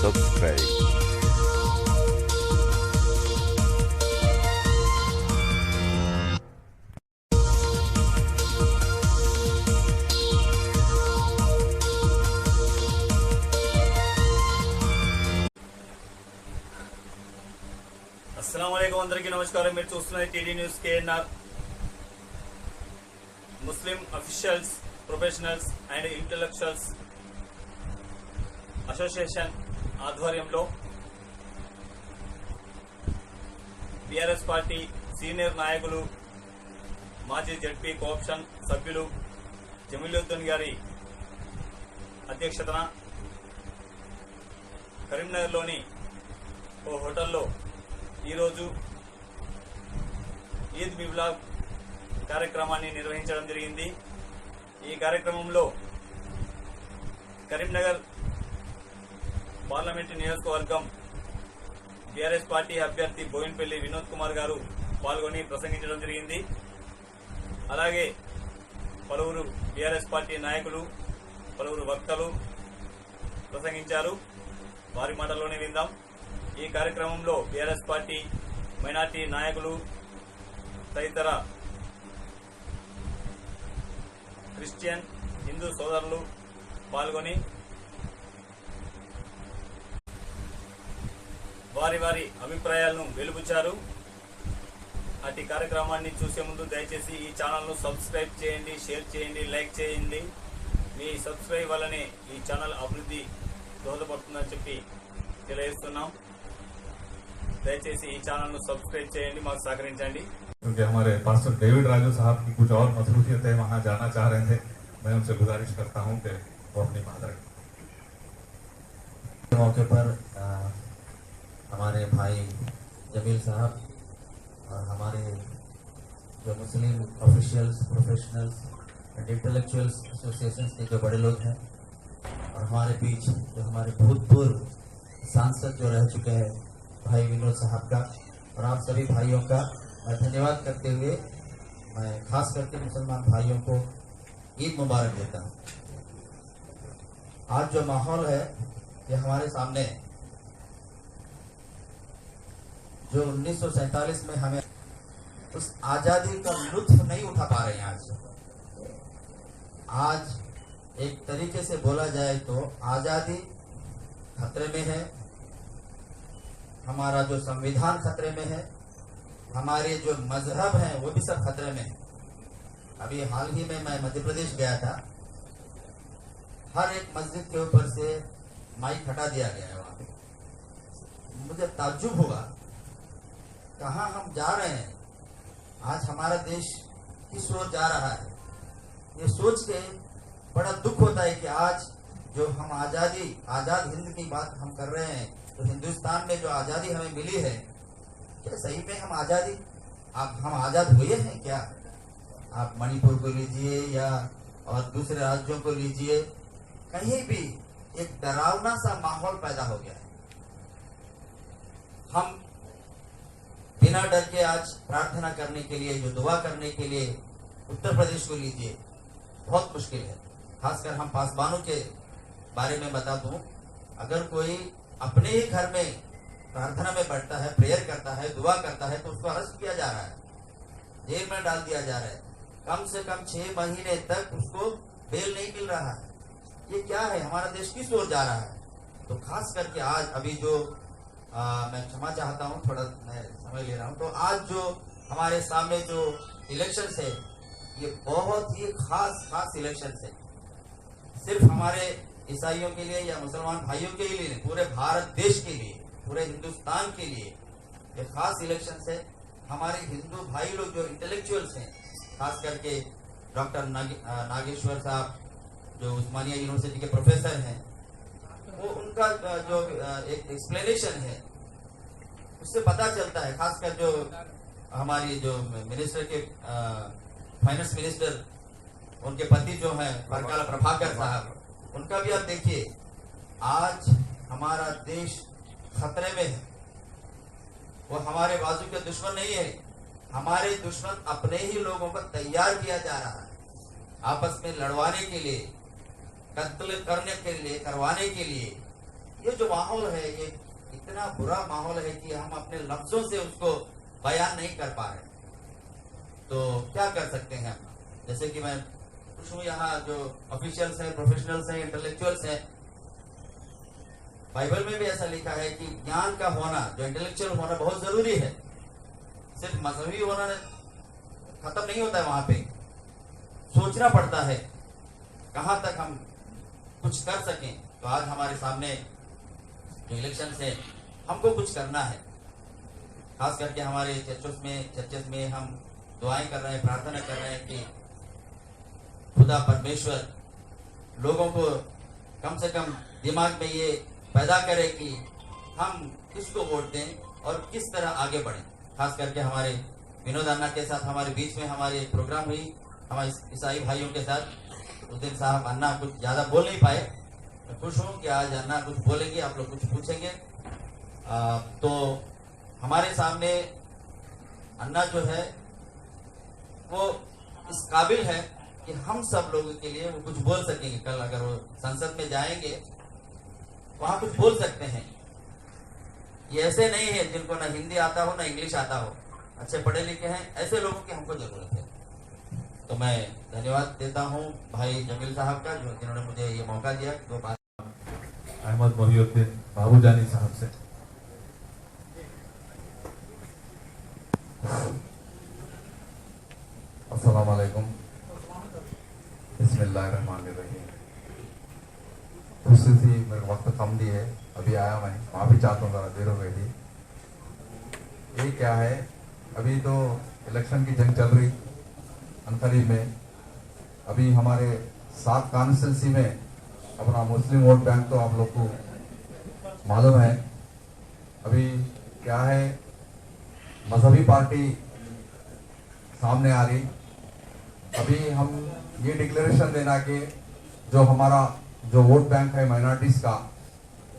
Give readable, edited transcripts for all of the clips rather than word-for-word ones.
subscribe. అస్సలాముఅలైకుం అందరికీ నమస్కారం. మీరు చూస్తున్నది TD news KNR. Muslim officials, professionals and intellectuals association ఆధ్వర్యంలో బీఆర్ఎస్ పార్టీ సీనియర్ నాయకులు, మాజీ జడ్పీ కోఆప్షన్ సభ్యులు జమీలుద్దీన్ గారి అధ్యక్షతన కరీంనగర్లోని ఓ హోటల్లో ఈరోజు ఈద్ మిలాద్ కార్యక్రమాన్ని నిర్వహించడం జరిగింది. ఈ కార్యక్రమంలో కరీంనగర్ పార్లమెంటు నియోజకవర్గం బీఆర్ఎస్ పార్టీ అభ్యర్థి బోయిన్పల్లి వినోద్ కుమార్ గారు పాల్గొని ప్రసంగించడం జరిగింది. అలాగే పలువురు బీఆర్ఎస్ పార్టీ నాయకులు, పలువురు వక్తలు ప్రసంగించారు. వారి మాటల్లోనే విందాం. ఈ కార్యక్రమంలో బీఆర్ఎస్ పార్టీ మైనార్టీ నాయకులు, తదితర క్రిస్టియన్, హిందూ సోదరులు పాల్గొని వారి వారి అభిప్రాయాలను వెలుబుచ్చారు. అట్టి కార్యక్రమాన్ని చూసే ముందు దయచేసి ఈ ఛానల్ను సబ్స్క్రైబ్ చేయండి, షేర్ చేయండి, లైక్ చేయండి. మీ సబ్స్క్రైబ్ వల్లనే ఈ ఛానల్ అభివృద్ధి దోహదపడుతుందని చెప్పి తెలియజేస్తున్నాం. దయచేసి ఈ ఛానల్ ను సబ్స్క్రైబ్ చేయండి, మాకు సహకరించండి. क्योंकि हमारे पास्टर डेविड राजू साहब की कुछ और मसरूफियत है, वहाँ जाना चाह रहे थे. मैं उनसे गुजारिश करता हूँ कि वो अपनी बात रखें. मौके पर हमारे भाई जमील साहब और हमारे जो Muslim officials, professionals and intellectuals associations के जो बड़े लोग हैं, और हमारे बीच जो हमारे भूतपूर्व सांसद जो रह चुके हैं भाई विनोद साहब का, और आप सभी भाइयों का मैं धन्यवाद करते हुए मैं खास करके मुसलमान भाइयों को ईद मुबारक देता हूँ. आज जो माहौल है ये हमारे सामने, जो 1947 में हमें उस आजादी का लुत्फ नहीं उठा पा रहे हैं. आज एक तरीके से बोला जाए तो आजादी खतरे में है, हमारा जो संविधान खतरे में है, हमारे जो मजहब हैं वो भी सब खतरे में है. अभी हाल ही में मैं मध्य प्रदेश गया था. हर एक मस्जिद के ऊपर से माइक हटा दिया गया है. वहां पे मुझे ताज्जुब हुआ, कहाँ हम जा रहे हैं. आज हमारा देश किस ओर जा रहा है, ये सोच के बड़ा दुख होता है कि आज जो हम आजाद हिंद की बात हम कर रहे हैं, तो हिंदुस्तान में जो आजादी हमें मिली है, क्या सही में हम आजाद हुए हैं क्या? आप मणिपुर को लीजिए या और दूसरे राज्यों को लीजिए, कहीं भी एक डरावना सा माहौल पैदा हो गया है. हम बिना डर के आज प्रार्थना करने के लिए, जो दुआ करने के लिए उत्तर प्रदेश को लीजिए, बहुत मुश्किल है. खासकर हम पासवानों के बारे में बता दूं, अगर कोई अपने ही घर में प्रार्थना में बैठता है, प्रेयर करता है, दुआ करता है, तो उसको अरेस्ट किया जा रहा है, जेल में डाल दिया जा रहा है. कम से कम 6 महीने तक उसको बेल नहीं मिल रहा है. ये क्या है? हमारा देश किस ओर जा रहा है? तो खास करके आज अभी जो मैं क्षमा चाहता हूँ, थोड़ा मैं समय ले रहा हूँ. तो आज जो हमारे सामने जो इलेक्शंस है, ये बहुत ही खास इलेक्शंस है. सिर्फ हमारे ईसाइयों के लिए या मुसलमान भाइयों के लिए नहीं, पूरे भारत देश के लिए, पूरे हिंदुस्तान के लिए ये खास इलेक्शंस है. हमारे हिंदू भाई लोग जो इंटेलेक्चुअल्स हैं, खास करके डॉक्टर नागेश्वर साहब जो उस्मानिया यूनिवर्सिटी के प्रोफेसर हैं, वो उनका जो एक एक्सप्लेनेशन है उससे पता चलता है. खासकर जो हमारी जो मिनिस्टर के फाइनेंस मिनिस्टर, उनके पति जो हैं परकाला प्रभाकर साहब, उनका भी आप देखिए, आज हमारा देश खतरे में है. वो हमारे बाजू के दुश्मन नहीं है, हमारे दुश्मन अपने ही लोगों को तैयार किया जा रहा है आपस में लड़वाने के लिए, कत्ल करने के लिए, करवाने के लिए. ये जो माहौल है ये इतना बुरा माहौल है कि हम अपने लफ्जों से उसको बयान नहीं कर पा रहे। तो क्या कर सकते हैं हम? जैसे कि मैं पूछूं, यहाँ जो ऑफिशियल्स हैं, प्रोफेशनल्स हैं, इंटेलेक्चुअल्स हैं, बाइबल में भी ऐसा लिखा है कि ज्ञान का होना, जो इंटेलेक्चुअल होना बहुत जरूरी है। सिर्फ मजहबी होना खत्म नहीं होता है, वहां पे सोचना पड़ता है कहां तक हम कुछ कर सकें। तो आज हमारे सामने जो इलेक्शन है, हमको कुछ करना है। खास करके हमारे चर्चेस में हम दुआएं कर रहे हैं, प्रार्थना कर रहे हैं कि खुदा परमेश्वर लोगों को कम से कम दिमाग में ये पैदा करे कि हम किसको वोट दें और किस तरह आगे बढ़ें। खास करके हमारे विनोद अन्ना के साथ हमारे बीच में हमारे प्रोग्राम हुई हमारे ईसाई भाइयों के साथ। उस दिन साहब अन्ना कुछ ज्यादा बोल नहीं पाए। मैं खुश हूँ कि आज अन्ना कुछ बोलेंगे, आप लोग कुछ पूछेंगे। तो हमारे सामने अन्ना जो है वो इस काबिल है कि हम सब लोगों के लिए वो कुछ बोल सकेंगे। कल अगर वो संसद में जाएंगे वहां कुछ बोल सकते हैं। ये ऐसे नहीं है जिनको ना हिंदी आता हो ना इंग्लिश आता हो, अच्छे पढ़े लिखे हैं, ऐसे लोगों की हमको जरूरत है। तो मैं धन्यवाद देता हूं भाई जमील साहब का, जो जिन्होंने मुझे ये मौका दिया कि वो बात। अहमद मोहिउद्दीन बाबूजानी साहब से। अस्सलाम वालेकुम, बिस्मिल्लाहिर्रहमानिर्रहीम। खुशी थी, मेरे वक्त कम दी है, अभी आया मैं, माफी चाहता हूँ, ज़रा देर हो गई थी। ये क्या है, अभी तो इलेक्शन की जंग चल रही अनकरीब में। अभी हमारे 7 कॉन्स्टिट्यूंसी में अपना मुस्लिम वोट बैंक तो आप लोग को मालूम है। अभी क्या है, मजहबी पार्टी सामने आ रही। अभी हम ये डिक्लेरेशन देना कि जो हमारा जो वोट बैंक है माइनॉरिटीज का,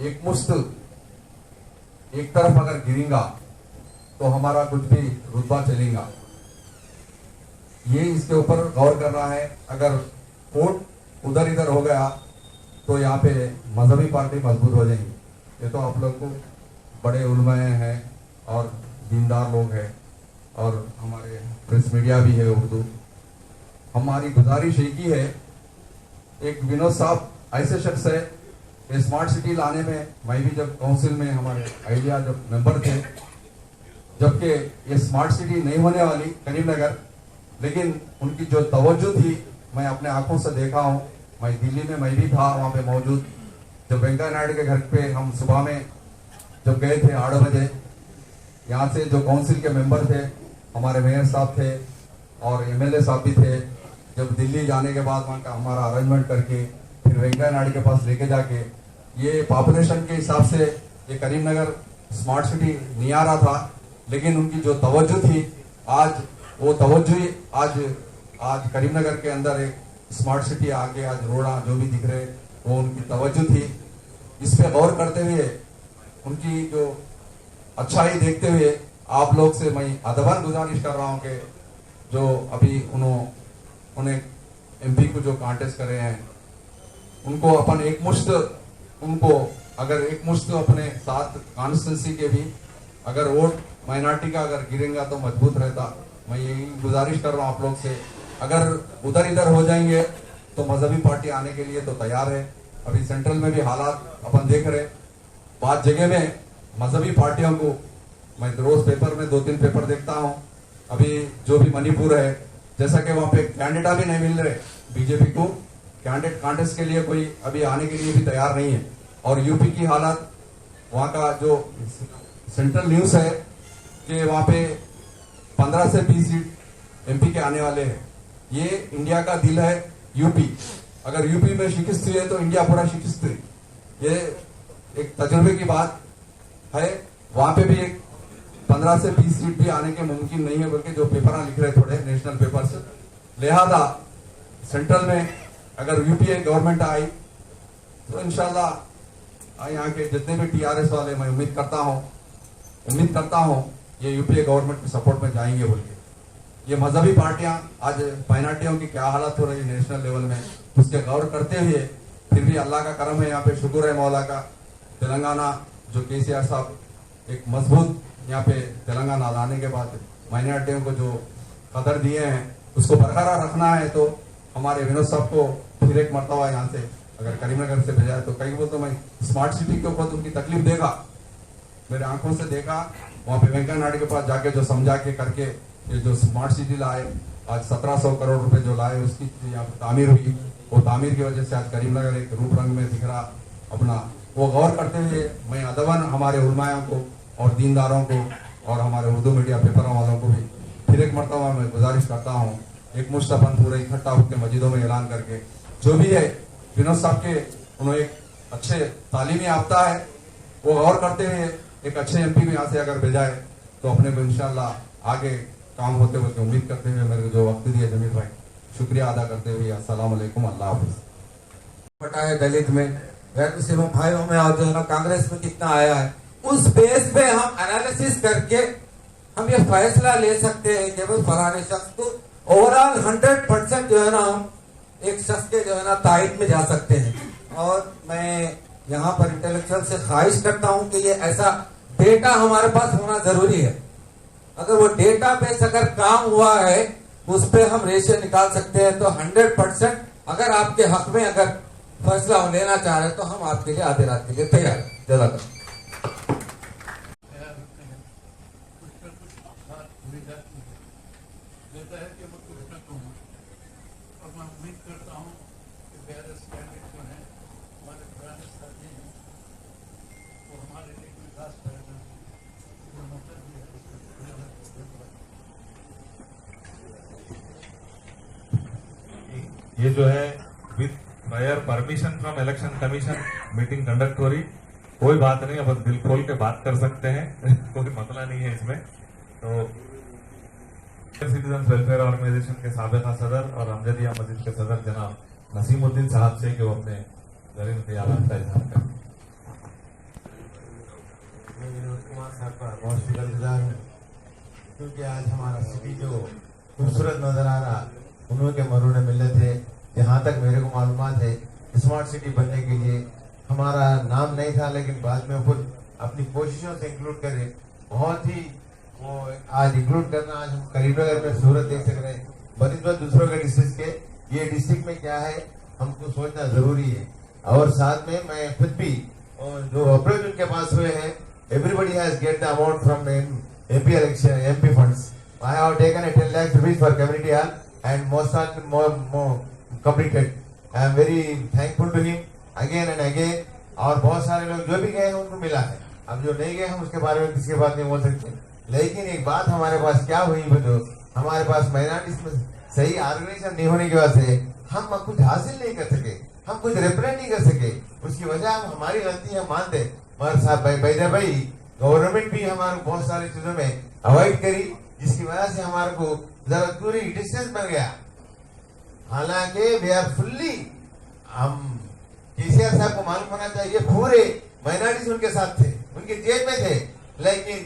एक मुश्त एक तरफ अगर गिरेगा तो हमारा कुछ भी रुतबा चलेगा। ये इसके ऊपर गौर करना है। अगर वोट उधर इधर हो गया तो यहाँ पे मजहबी पार्टी मजबूत हो जाएंगी। ये तो आप लोग को बड़े उलमाए हैं और दीनदार लोग हैं और हमारे प्रेस मीडिया भी है उर्दू। हमारी गुजारिश एक ही है, एक विनोद साहब ऐसे शख्स है, स्मार्ट सिटी लाने में मैं भी जब काउंसिल में हमारे आइडिया जब मेंबर थे, जबकि ये स्मार्ट सिटी नहीं होने वाली करीमनगर, लेकिन उनकी जो तवज्जो थी मैं अपने आंखों से देखा हूँ। मैं दिल्ली में मैं भी था वहाँ पे मौजूद, जब वेंकैया नायडू के घर पे हम सुबह में जब गए थे 8 बजे, यहाँ से जो काउंसिल के मेंबर थे, हमारे मेयर साहब थे और एमएलए साहब भी थे, जब दिल्ली जाने के बाद वहाँ का हमारा अरेंजमेंट करके फिर वेंकैया नायडू के पास लेके जाके, ये पॉपुलेशन के हिसाब से ये करीमनगर स्मार्ट सिटी नहीं आ रहा था, लेकिन उनकी जो तवज्जो थी, आज वो तवज्जो ही आज करीमनगर के अंदर एक स्मार्ट सिटी आके आज रोड़ा जो भी दिख रहे, वो उनकी तवज्जो थी। इस पे गौर करते हुए, उनकी जो अच्छाई देखते हुए आप लोग से मैं अदबान गुजारिश कर रहा हूँ कि जो अभी उन्हें एमपी को जो कॉन्टेस्ट कर रहे हैं, उनको अपन एक मुश्त, उनको अगर एक मुश्त अपने साथ कॉन्स्टिट्यूंसी के भी अगर वोट माइनॉरिटी का अगर गिरेगा तो मजबूत रहता। मैं यही गुजारिश कर रहा हूँ आप लोग से, अगर उधर इधर हो जाएंगे तो मजहबी पार्टी आने के लिए तो तैयार है। अभी सेंट्रल में भी हालात अपन देख रहे, बात जगह में मजहबी पार्टियों को, मैं रोज पेपर में 2-3 पेपर देखता हूँ। अभी जो भी मणिपुर है, जैसा कि वहाँ पे कैंडिडेट भी नहीं मिल रहे, बीजेपी को कैंडिडेट कॉन्टेस्ट के लिए कोई अभी आने के लिए भी तैयार नहीं है। और यूपी की हालत, वहाँ का जो सेंट्रल न्यूज है कि वहाँ पे 15 से 20 सीट एमपी के आने वाले हैं। ये इंडिया का दिल है यूपी, अगर यूपी में शिकस्त हुई है तो इंडिया पूरा शिकस्त हुई। ये एक तजुर्बे की बात है। वहां पे भी एक 15 से 20 सीट भी आने के मुमकिन नहीं है, बल्कि जो पेपर लिख रहे थोड़े नेशनल पेपर से। लिहाजा सेंट्रल में अगर यूपीए गवर्नमेंट आई तो इंशाल्लाह यहाँ के जितने भी टीआरएस वाले, मैं उम्मीद करता हूँ ये यूपीए गवर्नमेंट के सपोर्ट में जाएंगे बोल के। ये मजहबी पार्टियां, आज माइनॉरिटियों की क्या हालत हो रही है नेशनल लेवल में, उसके गौर करते हुए, फिर भी अल्लाह का करम है, यहाँ पे शुक्र है मौला का तेलंगाना जो केसीआर साहब एक मजबूत यहाँ पे तेलंगाना लाने के बाद माइनॉरिटियों को जो कदर दिए हैं उसको बरकरार रखना है, तो हमारे विनोद साहब को फिर एक मरतबा यहाँ से अगर करीमनगर से भेजा है तो कई बोलते मैं स्मार्ट सिटी के ऊपर उनकी तकलीफ देखा, मेरे आंखों से देखा, वहाँ पे वेंकैया नायडू के पास जाके जो समझा के करके ये जो स्मार्ट सिटी लाए, आज 1700 करोड़ रुपए जो लाए उसकी यहाँ पे तामीर हुई, वो तामीर की वजह से आज करीमनगर एक रूप रंग में दिख रहा अपना। वो गौर करते हुए मैं अदबन हमारे उलमाया को और दीनदारों को और हमारे उर्दू मीडिया पेपर वालों को भी फिर एक मरतबा मैं गुजारिश करता हूँ, एक मुश्तफन पूरे इकट्ठा होकर मस्जिदों में ऐलान करके जो भी है विनोद साहब के उन्होंने एक अच्छे तालीमी याफ्ता है, वो गौर करते हुए एक अच्छे एमपी को यहाँ से अगर भेजाए तो अपने को इंशाल्लाह आगे काम होते हुए उम्मीद करते हुए मेरे को जो वक्त दिया जमीर भाई, शुक्रिया अदा करते हुए अस्सलाम वालेकुम, अल्लाह हाफिज़। पटा है दलित में, गैर मुस्लिम भाइयों में और जो है ना कांग्रेस में कितना आया है, उस बेस पे हम एनालिसिस करके हम ये फैसला ले सकते हैं कि भाई फलाने शख्स को ओवरऑल 100% जो है ना हम एक शख्स के जो है ना तायद में जा सकते हैं। और मैं यहाँ पर इंटेलेक्चुअल से ख्वाहिश करता हूँ कि ये ऐसा डेटा हमारे पास होना जरूरी है। अगर वो डेटा बेस अगर काम हुआ है उस पे हम रेशियो निकाल सकते हैं तो 100% अगर आपके हक में अगर फैसला हम लेना चाह रहे हैं तो हम आपके लिए आधे रात के लिए तैयार हैं। जज़ाकल्लाह। देता है कि मैं कुछ न कहूँ, और मैं उम्मीद करता हूँ कि बेहतर कैंडिडेट जो हैं हमारे पुराने साथी हैं वो हमारे लिए कोई खास करेगा जो मौका दिया है ये जो है with prior permission from election commission meeting conduct हो रही, कोई बात नहीं, अब दिल खोल के बात कर सकते हैं कोई मसला नहीं है इसमें। तो सिटीजन वेलफेयर ऑर्गेनाइजेशन के साबिका सदर और अमजदिया मस्जिद के सदर जनाब नसीमुद्दीन साहब से कि वो अपने जरीन ख्यालात का इजहार करें। मैं विनोद कुमार साहब का बहुत शुक्रगुजार हूँ, क्योंकि आज हमारा सिटी जो खूबसूरत नजर आ रहा, उन्होंने के मरून मिले थे। जहाँ तक मेरे को मालूमात है, स्मार्ट सिटी बनने के लिए हमारा नाम नहीं था, लेकिन बाद में खुद अपनी कोशिशों से इंक्लूड करे, बहुत ही वो आज इंक्लूड करना, आज हम करीमनगर में सूरत देख सक रहे हैं, बनिस्बत दूसरों के डिस्ट्रिक्ट के, ये डिस्ट्रिक्ट में क्या है हमको सोचना जरूरी है। और साथ में मैं खुद भी जो अप्रोच उनके पास हुए हैं, everybody has get the amount from MP election, MP funds. I have taken 10 lakh rupees for community hall and most of more completed. I am very thankful to him again and again. और बहुत सारे लोग जो भी गए हैं उनको मिला है, अब जो नहीं गए हम उसके बारे में किसी बात नहीं बोल सकते। लेकिन एक बात हमारे पास क्या हुई, जो हमारे पास माइनॉरिटीज में सही ऑर्गेनाइजेशन नहीं होने की वजह से हम कुछ हासिल नहीं कर सके, हम कुछ रिप्रेजेंट नहीं कर सके। उसकी वजह हम हमारी गलती हम मानते, मगर साहब भाई गवर्नमेंट भी हमारे बहुत सारी चीजों में अवॉइड करी, जिसकी वजह से हमारे को जरा दूरी डिस्टेंस बन गया। हालांकि वे आर फुल्ली, हम केसीआर साहब को मालूम होना चाहिए पूरे माइनॉरिटीज उनके साथ थे, उनके जेब में थे, लेकिन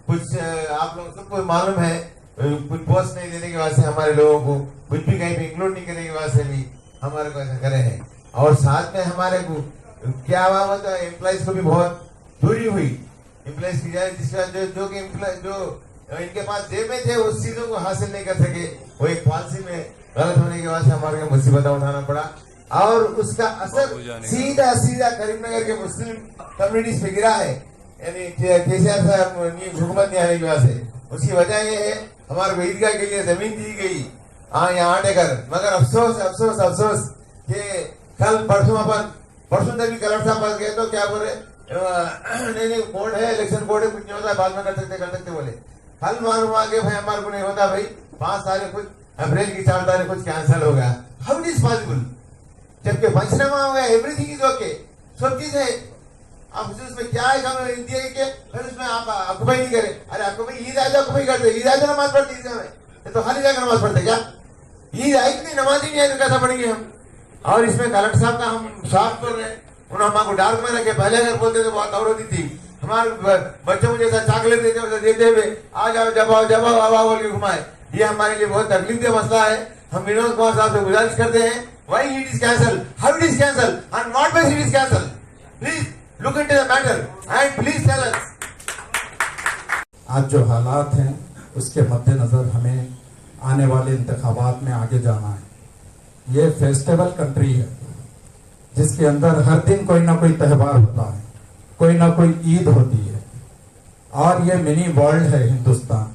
कुछ आप लोग सबको मालूम है कुछ पोस्ट नहीं देने की वजह से हमारे लोगों को कुछ भी कहीं भी इंक्लूड नहीं करने की वजह से भी हमारे को ऐसा करे हैं। और साथ में हमारे को क्या हुआ होता है, एम्प्लॉइज को भी बहुत दूरी हुई, एम्प्लॉइज की जाए जिसका जो कि जो इनके पास जेब में थे उस चीजों को हासिल नहीं कर सके, वो एक पॉलिसी में गलत होने की वजह से हमारे को मुसीबत उठाना पड़ा। और उसका असर सीधा सीधा करीमनगर के मुस्लिम कम्युनिटीज पे गिरा है, यानी केसीआर साहब हुकूमत नहीं आने की वजह से। उसकी वजह यह है हमारे को ईदगाह के लिए जमीन दी गई, हाँ यहाँ आटेकर, मगर अफसोस अफसोस अफसोस कि कल परसों तक भी कलर साहब पास गए तो क्या बोले, नहीं कोड है, इलेक्शन कोड है, कुछ नहीं होता, बाद में कर सकते बोले। कल मालूम आ गया भाई हमारे को नहीं होता, भाई 5 तारीख कुछ अप्रैल की 4 तारीख कुछ कैंसिल हो गया। हाउ इट इज पॉसिबल, जबकि पंचनामा हो गया, एवरीथिंग इज ओके, सब चीज है। आप उसमें क्या है काम इंडिया के, फिर उसमें आप अकुपाई नहीं करे, अरे अकुपाई ईद आज अकुपाई करते, ईद आज नमाज पढ़ते, ईद में तो खाली जाकर नमाज पढ़ते क्या, ईद आई नहीं, नमाज ही नहीं आई तो कैसा पढ़ेंगे हम। और इसमें कलेक्टर साहब का हम साफ कर रहे हैं, उन्होंने हमको डार्क में रखे, पहले अगर बोलते तो बहुत और होती थी, हमारे बच्चों को जैसा चॉकलेट देते हुए आ जाओ जब आओ बोल के घुमाए, ये हमारे लिए बहुत तकलीफ का मसला है। हम विनोद कुमार साहब से गुजारिश करते हैं, why it is cancel, how it is cancel and what base it is cancel, please Look into the matter and please tell us. आज जो हालात हैं उसके मद्देनजर हमें आने वाले इंतखाबात में आगे जाना है। ये फेस्टिवल कंट्री है जिसके अंदर हर दिन कोई ना कोई त्यौहार होता है, कोई ना कोई ईद होती है, और ये मिनी वर्ल्ड है हिंदुस्तान,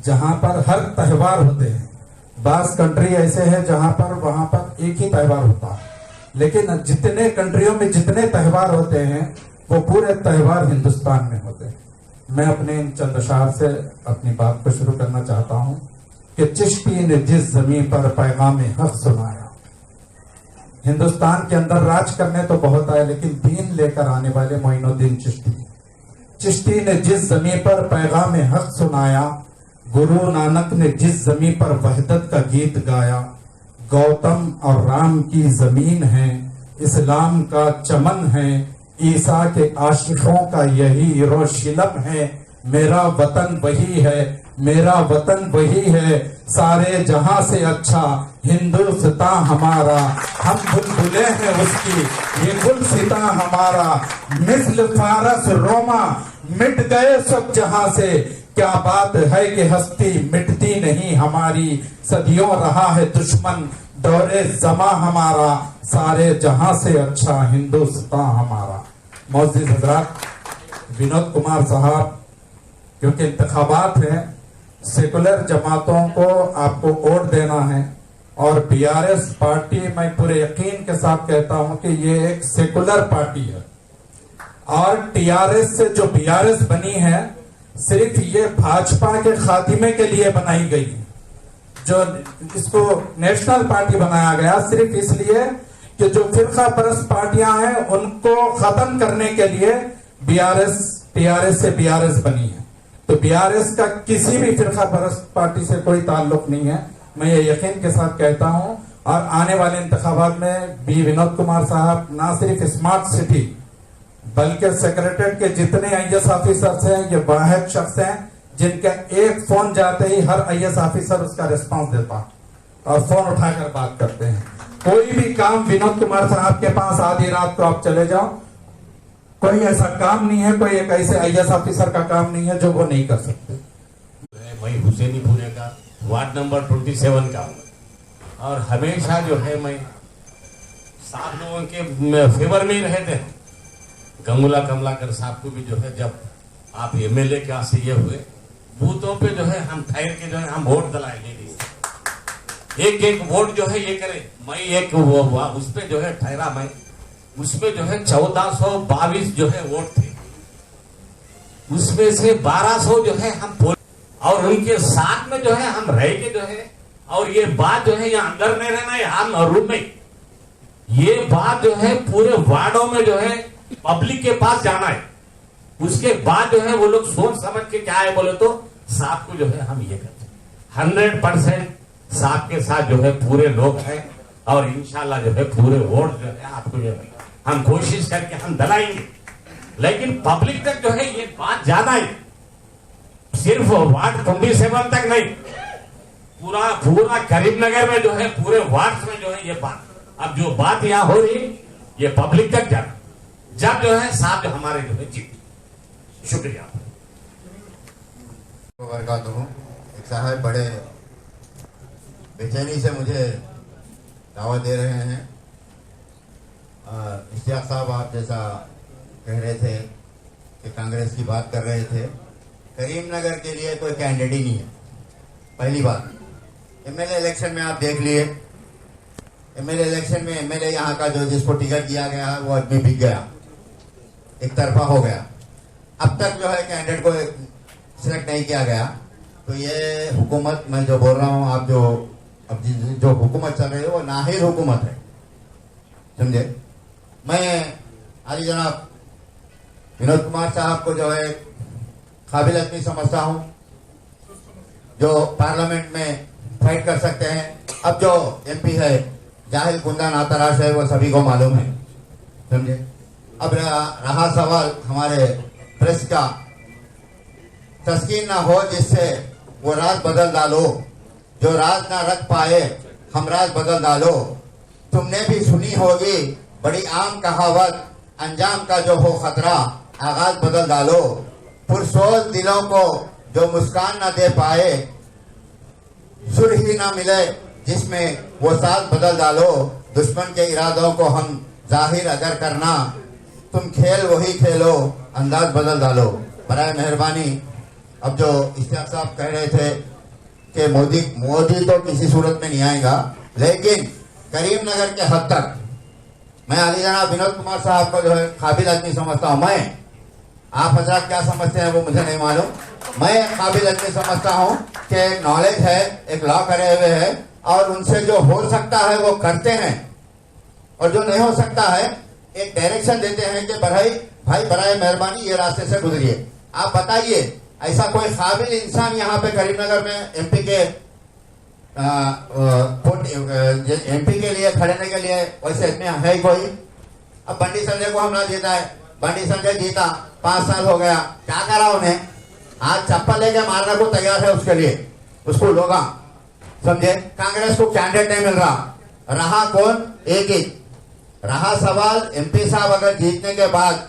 जहां पर हर त्यौहार होते हैं। बास कंट्री ऐसे है जहां पर वहां पर एक ही त्यौहार होता है, लेकिन जितने कंट्रियों में जितने त्यौहार होते हैं वो पूरे त्यौहार हिंदुस्तान में होते हैं। मैं अपने इन चंद अशार से अपनी बात को शुरू करना चाहता हूं कि चिश्ती ने जिस जमीन पर पैगाम हक सुनाया। हिंदुस्तान के अंदर राज करने तो बहुत आए, लेकिन दीन लेकर आने वाले मोइनुद्दीन चिश्ती। चिश्ती ने जिस जमीन पर पैगाम हक सुनाया, गुरु नानक ने जिस जमीन पर वहदत का गीत गाया। गौतम और राम की जमीन है, इस्लाम का चमन है, ईसा के आशिकों का यही यरूशलेम है। मेरा वतन वही है, मेरा वतन वही है, सारे जहां से अच्छा हिंदुस्तान हमारा। हम बुलबुले हैं उसकी, ये गुलसिता हमारा। मिस्ल फारस रोमा मिट गए सब जहां से, क्या बात है कि हस्ती मिटती नहीं हमारी। सदियों रहा है दुश्मन दौरे जमा हमारा, सारे जहां से अच्छा हिंदुस्तान हमारा। मौजूद हजरात, विनोद कुमार साहब, क्योंकि इंतखाबात हैं, सेकुलर जमातों को आपको वोट देना है, और बीआरएस पार्टी मैं पूरे यकीन के साथ कहता हूं कि ये एक सेकुलर पार्टी है, और टीआरएस से जो बीआरएस बनी है सिर्फ ये भाजपा के खात्मे के लिए बनाई गई है। जो इसको नेशनल पार्टी बनाया गया सिर्फ इसलिए कि जो फिरका परस्त पार्टियां हैं उनको खत्म करने के लिए बीआरएस टीआरएस से बीआरएस बनी है। तो बीआरएस का किसी भी फिरका परस्त पार्टी से कोई ताल्लुक नहीं है, मैं ये यकीन के साथ कहता हूं। और आने वाले इंतखाबात में बी विनोद कुमार साहब ना सिर्फ स्मार्ट सिटी बल्कि सेक्रेटरीट के जितने आईएएस ऑफिसर्स हैं, ये वाहिद शख्स हैं जिनका एक फोन जाते ही हर आईएएस ऑफिसर उसका रिस्पांस देता और फोन उठाकर बात करते हैं। कोई भी काम विनोद कुमार साहब के पास आधी रात को आप चले जाओ, कोई ऐसा काम नहीं है, कोई एक ऐसे आईएएस ऑफिसर का काम नहीं है जो वो नहीं कर सकते। मैं हुसैनीपुरे का वार्ड नंबर 27 का हूँ, और हमेशा जो है मैं 7 लोगों के फेवर में ही रहते हैं। गंगुला कमलाकर साहब को भी जो है, जब आप एमएलए के से ये हुए, बूथों पे जो है हम ठहर के जो है हम वोट दिलाए लेडीज, एक एक वोट जो है ये करे। मैं एक उस पे जो है ठहरा, मैं उसमें जो है 1422 जो है वोट थे, उसमें से 1200 जो है हम और उनके साथ में जो है हम रह के जो है, और ये बात जो है यहाँ अंदर नहीं रहना है, हम रूम में, ये बात जो है पूरे वार्डों में जो है पब्लिक के पास जाना है। उसके बाद जो है वो लोग सोच समझ के क्या है बोले तो साहब को जो है हम ये करते 100% साहब के साथ जो है पूरे लोग हैं, और इंशाल्लाह जो है पूरे वोट जो है आपको जो है हम कोशिश करके हम दिलाएंगे। लेकिन पब्लिक तक जो है ये बात ज्यादा है, सिर्फ वार्ड 27 तक नहीं, पूरा करीमनगर में जो है पूरे वार्ड में जो है ये बात, अब जो बात यहाँ हो रही ये पब्लिक तक जाना, जब जो है साहब जो हमारे जो है जीत। शुक्रिया। एक साहब बड़े बेचैनी से मुझे दावा दे रहे हैं। इश्तियाक साहब, आप जैसा कह रहे थे कि कांग्रेस की बात कर रहे थे, करीमनगर के लिए कोई कैंडिडेट ही नहीं है। पहली बात, एमएलए इलेक्शन में आप देख लिए, एमएलए इलेक्शन में एमएलए यहाँ का जो जिसको टिकट दिया गया है वो आदमी बिक गया, एक तरफा हो गया। अब तक जो है कैंडिडेट को सिलेक्ट नहीं किया गया। तो ये हुकूमत, मैं जो बोल रहा हूँ, आप जो अब जो हुकूमत चल रही है वो नाहिर हुकूमत है, समझे। मैं आली जनाब विनोद कुमार साहब को जो है काबिल आदमी समझता हूँ, जो पार्लियामेंट में फाइट कर सकते हैं। अब जो एमपी है जाहिल कुंदन आतराश है, वो सभी को मालूम है, समझे। अब रहा सवाल हमारे प्रेस का, तस्कीन ना हो जिससे वो राज बदल डालो, जो राज ना रख पाए हम राज बदल डालो। तुमने भी सुनी होगी बड़ी आम कहावत, अंजाम का जो हो खतरा, आगाज बदल डालो। पुरसोज दिलों को जो मुस्कान न दे पाए, सुरही ना मिले जिसमें वो साथ बदल डालो। दुश्मन के इरादों को हम जाहिर अगर करना, तुम खेल वही खेलो, अंदाज बदल डालो। बराए मेहरबानी, अब जो इश्तियाक साहब कह रहे थे कि मोदी तो किसी सूरत में नहीं आएगा, लेकिन करीमनगर के हद तक मैं अली जनाब विनोद कुमार साहब को जो है काबिल आदमी समझता हूँ। मैं, आप हजरात क्या समझते हैं वो मुझे नहीं मालूम। मैं काबिल आदमी समझता हूँ कि एक नॉलेज है, एक लॉ करे हुए है, और उनसे जो हो सकता है वो करते हैं, और जो नहीं हो सकता है एक डायरेक्शन देते हैं कि भाई बराए मेहरबानी ये रास्ते से गुजरिए। आप बताइए, ऐसा कोई काबिल इंसान यहाँ पे करीमनगर में एमपी के लिए खड़ने के लिए वैसे इतने है ही कोई? अब बंडी संजय को हमला जीता है, बंडी संजय जीता, 5 साल हो गया, क्या करा उन्हें? आज चप्पल लेके मारने को तैयार है उसके लिए, उसको लोग समझे। कांग्रेस को कैंडिडेट नहीं मिल रहा कौन? एक ही रहा सवाल। एमपी साहब अगर जीतने के बाद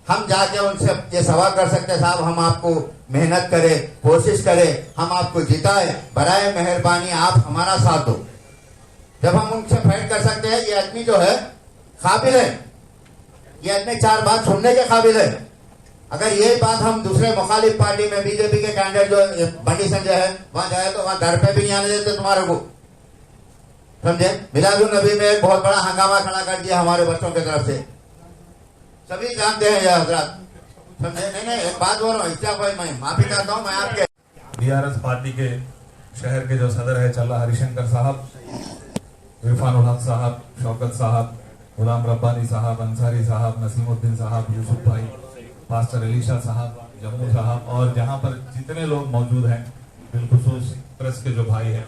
हम जाके उनसे ये सवाल कर सकते, साहब हम आपको मेहनत करें, कोशिश करें, हम आपको जिताए, बराए मेहरबानी आप हमारा साथ दो। जब हम उनसे फाइट कर सकते हैं, ये आदमी जो है काबिल है, ये आदमी 4 बात सुनने के काबिल है। अगर ये बात हम दूसरे मुखालिफ पार्टी में बीजेपी के कैंडिडेट जो बंडी संजय है वहां जाए तो वहां घर पे भी नहीं आने देते तुम्हारे को, समझे। मिलादुन नबी में एक बहुत बड़ा हंगामा खड़ा कर दिया हमारे बच्चों की तरफ से, सभी जानते हैं ये हजरात, समझे। नहीं एक बात बोल रहा हूँ, इसका कोई मैं माफी चाहता हूँ मैं आपके। बीआरएस पार्टी के शहर के जो सदर है चल्ला हरिशंकर साहब, इरफानुल हक साहब, शौकत साहब, गुलाम रब्बानी साहब, अंसारी साहब, नसीमुद्दीन साहब, यूसुफ भाई, पास्टर एलिशा साहब, जम्मू साहब, और जहाँ पर जितने लोग मौजूद हैं, बिलखुसूस प्रेस के जो भाई हैं,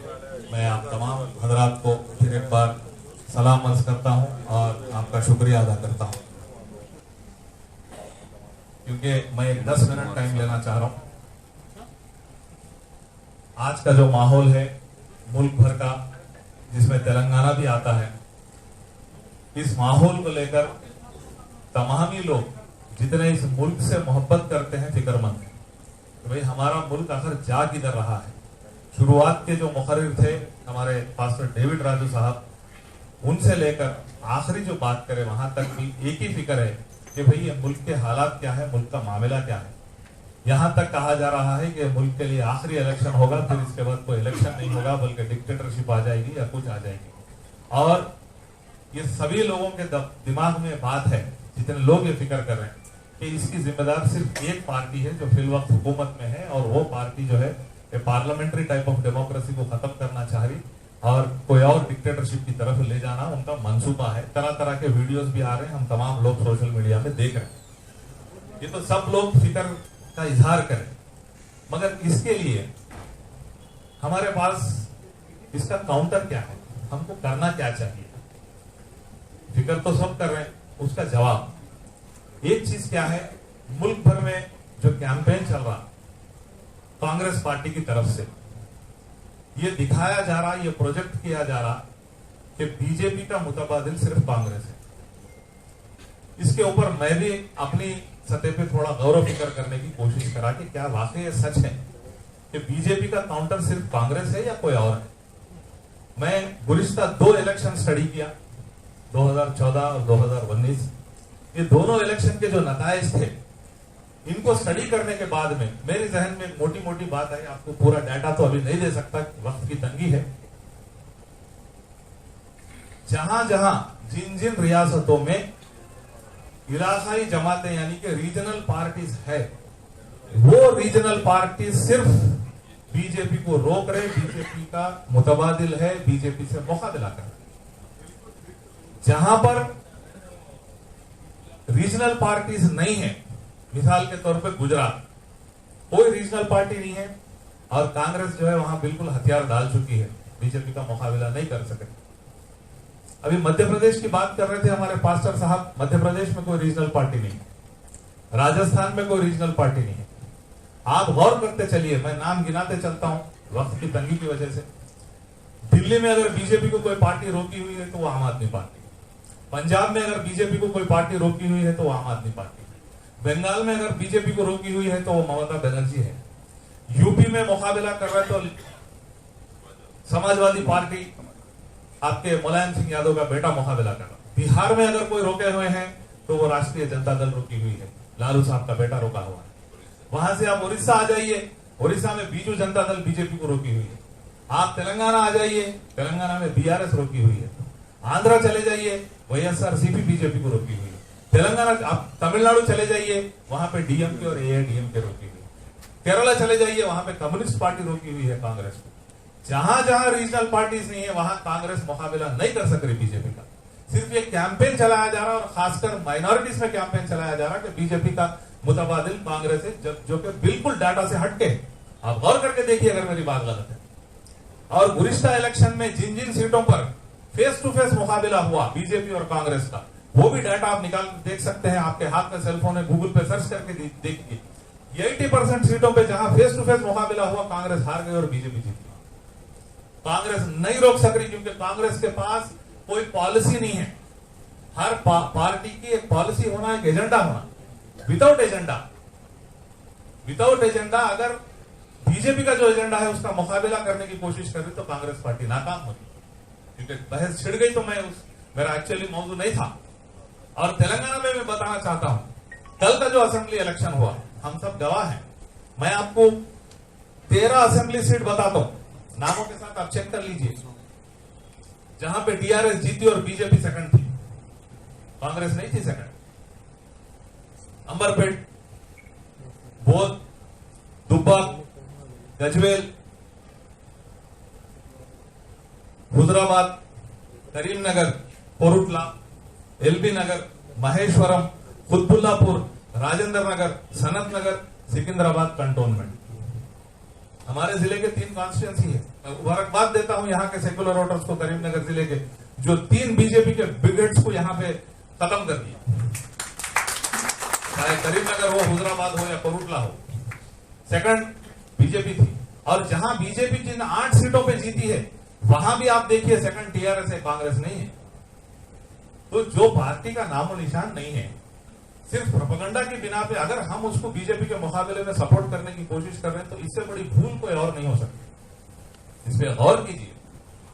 मैं आप तमाम हजरात को फिर एक बार सलाम अर्ज करता हूँ और आपका शुक्रिया अदा करता हूँ, क्योंकि मैं एक 10 मिनट टाइम लेना चाह रहा हूँ। आज का जो माहौल है मुल्क भर का, जिसमें तेलंगाना भी आता है, इस माहौल को लेकर तमाम ही लोग जितने इस मुल्क से मोहब्बत करते हैं फिक्रमंद है कि भाई हमारा मुल्क आखिर जा किधर रहा है। शुरुआत के जो मुखर्रिर थे हमारे पास्टर डेविड राजू साहब, उनसे लेकर आखिरी जो बात करें वहां तक भी एक ही फिक्र है कि भाई ये मुल्क के हालात क्या है, मुल्क का मामला क्या है। यहाँ तक कहा जा रहा है कि मुल्क के लिए आखिरी इलेक्शन होगा, फिर इसके बाद कोई इलेक्शन नहीं होगा, बल्कि डिक्टेटरशिप आ जाएगी या कुछ आ जाएगी। और ये सभी लोगों के दिमाग में बात है, जितने लोग ये फिक्र कर रहे हैं कि इसकी जिम्मेदार सिर्फ एक पार्टी है जो फिल वक्त हुकूमत में है, और वो पार्टी जो है पार्लियामेंट्री टाइप ऑफ डेमोक्रेसी को खत्म करना चाह रही और कोई और डिक्टेटरशिप की तरफ ले जाना उनका मंसूबा है। तरह तरह के वीडियोस भी आ रहे हैं, हम तमाम लोग सोशल मीडिया में देख रहे हैं। ये तो सब लोग फिक्र का इजहार करें, मगर इसके लिए हमारे पास इसका काउंटर क्या है, हमको करना क्या चाहिए। फिक्र तो सब कर रहे हैं, उसका जवाब एक चीज क्या है, मुल्क भर में जो कैंपेन चल रहा कांग्रेस पार्टी की तरफ से, ये दिखाया जा रहा, ये प्रोजेक्ट किया जा रहा कि बीजेपी का मुतबादिल सिर्फ कांग्रेस है। इसके ऊपर मैं भी अपनी सतह पे थोड़ा गौर फिक्र करने की कोशिश करा कि क्या वाकई सच है कि बीजेपी का काउंटर सिर्फ कांग्रेस है या कोई और है। मैं गुज़िश्ता 2 इलेक्शन स्टडी किया, 2014 और 2019। ये दोनों इलेक्शन के जो नताइज थे, इनको स्टडी करने के बाद में मेरे जहन में मोटी मोटी बात आई। आपको पूरा डाटा तो अभी नहीं दे सकता, वक्त की तंगी है। जहां जहां जिन जिन रियासतों में इलाकाई जमातें यानी कि रीजनल पार्टीज है, वो रीजनल पार्टी सिर्फ बीजेपी को रोक रहे, बीजेपी का मुतबादिल है, बीजेपी से मुकाबला कर रहे। जहां पर रीजनल पार्टीज नहीं है, मिसाल के तौर पे गुजरात कोई रीजनल पार्टी नहीं है और कांग्रेस जो है वहां बिल्कुल हथियार डाल चुकी है, बीजेपी का मुकाबला नहीं कर सके। अभी मध्य प्रदेश की बात कर रहे थे हमारे पास्टर साहब, मध्य प्रदेश में कोई रीजनल पार्टी नहीं, राजस्थान में कोई रीजनल पार्टी नहीं है। आप गौर करते चलिए, मैं नाम गिनाते चलता हूं वक्त की तंगी की वजह से। दिल्ली में अगर बीजेपी को कोई पार्टी रोकी हुई है तो वो आम आदमी पार्टी, पंजाब में अगर बीजेपी को कोई पार्टी रोकी हुई है तो वो आम आदमी पार्टी है। बंगाल में अगर बीजेपी को रोकी हुई है तो वो ममता बनर्जी है। यूपी में मुकाबला कर रहे तो समाजवादी पार्टी आपके मुलायम सिंह यादव का बेटा मुकाबला कर रहा। बिहार में अगर कोई रोके हुए हैं तो वो राष्ट्रीय जनता दल रोकी हुई है, लालू साहब का बेटा रोका हुआ है। वहां से आप उड़ीसा आ जाइए, उड़ीसा में बीजू जनता दल बीजेपी को रोकी हुई है। आप तेलंगाना आ जाइए, तेलंगाना में बीआरएस रोकी हुई है। आंध्रा चले जाइए, वाईएसआरसीपी बीजेपी को रोकी हुई है। तेलंगाना, आप तमिलनाडु चले जाइए, वहां पे डीएमके और एआईडीएमके रोकी हुई है। केरला चले जाइए, वहां पे कम्युनिस्ट पार्टी रोकी हुई है कांग्रेस को। जहां जहां रीजनल पार्टीज नहीं है वहां कांग्रेस मुकाबला नहीं कर सक रही बीजेपी का। सिर्फ ये कैंपेन चलाया जा रहा है और खासकर माइनॉरिटीज में कैंपेन चलाया जा रहा है कि बीजेपी का मुतबादिल कांग्रेस है, जो कि बिल्कुल डाटा से हटके। आप गौर करके देखिए अगर मेरी बात गलत है। और गुज़िश्ता इलेक्शन में जिन जिन सीटों पर फेस टू फेस मुकाबला हुआ बीजेपी और कांग्रेस का, वो भी डाटा आप निकाल देख सकते हैं। आपके हाथ में सेलफोन है, गूगल पे सर्च करके देखिए। 80% सीटों पे जहां फेस टू फेस मुकाबला हुआ कांग्रेस हार गई और बीजेपी जीत गई। कांग्रेस नहीं रोक सक रही क्योंकि कांग्रेस के पास कोई पॉलिसी नहीं है। हर पार्टी की एक पॉलिसी होना, एक एजेंडा होना। विदाउट एजेंडा अगर बीजेपी का जो एजेंडा है उसका मुकाबला करने की कोशिश कर रही तो कांग्रेस पार्टी नाकाम होगी। क्योंकि बहस छिड़ गई तो मेरा एक्चुअली मौजूद नहीं था। और तेलंगाना में मैं बताना चाहता हूं, कल का जो असेंबली इलेक्शन हुआ, हम सब गवाह हैं। मैं आपको 13 असेंबली सीट बताता हूं, नामों के साथ आप चेक कर लीजिए, जहां पे टीआरएस जीती और बीजेपी सेकंड थी, कांग्रेस नहीं थी सेकंड। अंबरपेट, बोध, दुब्बक, गजवेल, हुजराबाद, करीमनगर, कोरुटला, एलबी नगर, महेश्वरम, कुतुबुल्लापुर, राजेंद्र नगर, सनत नगर, सिकंदराबाद कंटोनमेंट। हमारे जिले के 3 कॉन्स्टिट्यूंसी है। मैं मुबारकबाद देता हूं यहाँ के सेकुलर वोटर्स को, करीमनगर जिले के, जो 3 बीजेपी के ब्रिगेड्स को यहाँ पे खत्म कर दिया। चाहे करीमनगर हो, हुजराबाद हो या कोरुटला हो, सेकंड बीजेपी थी। और जहां बीजेपी जिन 8 सीटों पे जीती है वहां भी आप देखिए सेकंड टीआरएस है, कांग्रेस नहीं है। तो जो पार्टी का नामो निशान नहीं है, सिर्फ प्रोपेगेंडा की बिना पे अगर हम उसको बीजेपी के मुकाबले में सपोर्ट करने की कोशिश कर रहे हैं तो इससे बड़ी भूल कोई और नहीं हो सकती। इस पे गौर कीजिए।